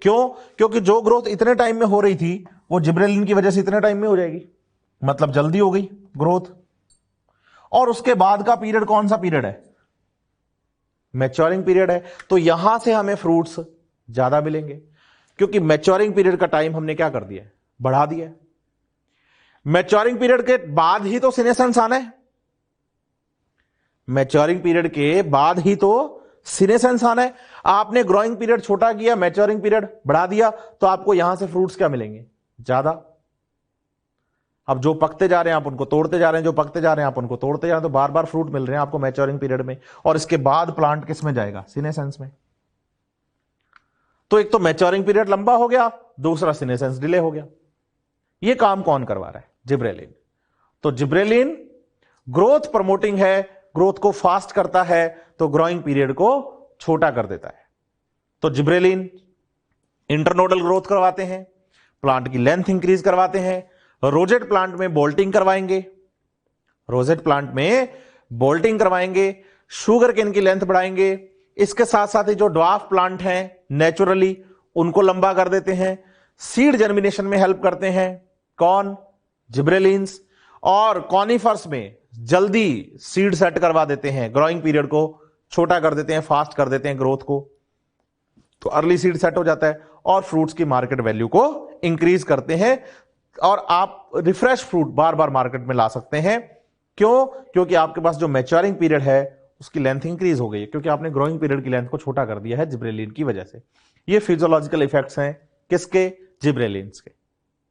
क्यों? क्योंकि जो ग्रोथ इतने टाइम में हो रही थी वो जिब्रेलिन की वजह से इतने टाइम में हो जाएगी, मतलब जल्दी हो गई ग्रोथ। और उसके बाद का पीरियड कौन सा पीरियड है? मैच्योरिंग पीरियड है। तो यहां से हमें फ्रूट्स ज्यादा मिलेंगे, क्योंकि मैच्योरिंग पीरियड का टाइम हमने क्या कर दिया है? बढ़ा दिया है। मैच्योरिंग पीरियड के बाद ही तो सीनेसेंस आना है, मैच्योरिंग पीरियड के बाद ही तो सीनेसेंस आना है। आपने ग्रोइंग पीरियड छोटा किया, मैच्योरिंग पीरियड बढ़ा दिया, तो आपको यहां से फ्रूट्स क्या मिलेंगे? ज्यादा। अब जो पकते जा रहे हैं आप उनको तोड़ते जा रहे हैं, जो पकते जा रहे हैं आप उनको तोड़ते जा रहे हैं, तो बार बार फ्रूट मिल रहे हैं आपको मैच्योरिंग पीरियड में, और इसके बाद प्लांट किस में जाएगा? सीनेसेंस में। तो एक तो मैच्योरिंग पीरियड लंबा हो गया, दूसरा सीनेसेंस डिले हो गया। ये काम कौन करवा रहा है? जिब्रेलिन। तो जिब्रेलिन ग्रोथ प्रमोटिंग है, ग्रोथ को फास्ट करता है, तो ग्रोइंग पीरियड को छोटा कर देता है। तो जिब्रेलिन इंटरनोडल ग्रोथ करवाते हैं, प्लांट की लेंथ इंक्रीज करवाते हैं। रोजेट प्लांट में बोल्टिंग करवाएंगे, रोजेट प्लांट में बोल्टिंग करवाएंगे, शुगर केन की लेंथ बढ़ाएंगे। इसके साथ साथ ही जो ड्वार्फ प्लांट हैं नेचुरली उनको लंबा कर देते हैं। सीड जर्मिनेशन में हेल्प करते हैं कौन? जिब्रेलिन्स। और कॉनिफर्स में जल्दी सीड सेट करवा देते हैं, ग्रोइंग पीरियड को छोटा कर देते हैं, फास्ट कर देते हैं ग्रोथ को, तो अर्ली सीड सेट हो जाता है और फ्रूट्स की मार्केट वैल्यू को इंक्रीज करते हैं। और आप रिफ्रेश फ्रूट बार बार मार्केट में ला सकते हैं। क्यों? क्योंकि आपके पास जो मैच्योरिंग पीरियड है उसकी लेंथ इंक्रीज हो गई है, क्योंकि आपने ग्रोइंग पीरियड की लेंथ को छोटा कर दिया है जिब्रेलिन की वजह से। ये फिजियोलॉजिकल इफेक्ट्स हैं किसके? जिब्रेलिन्स के।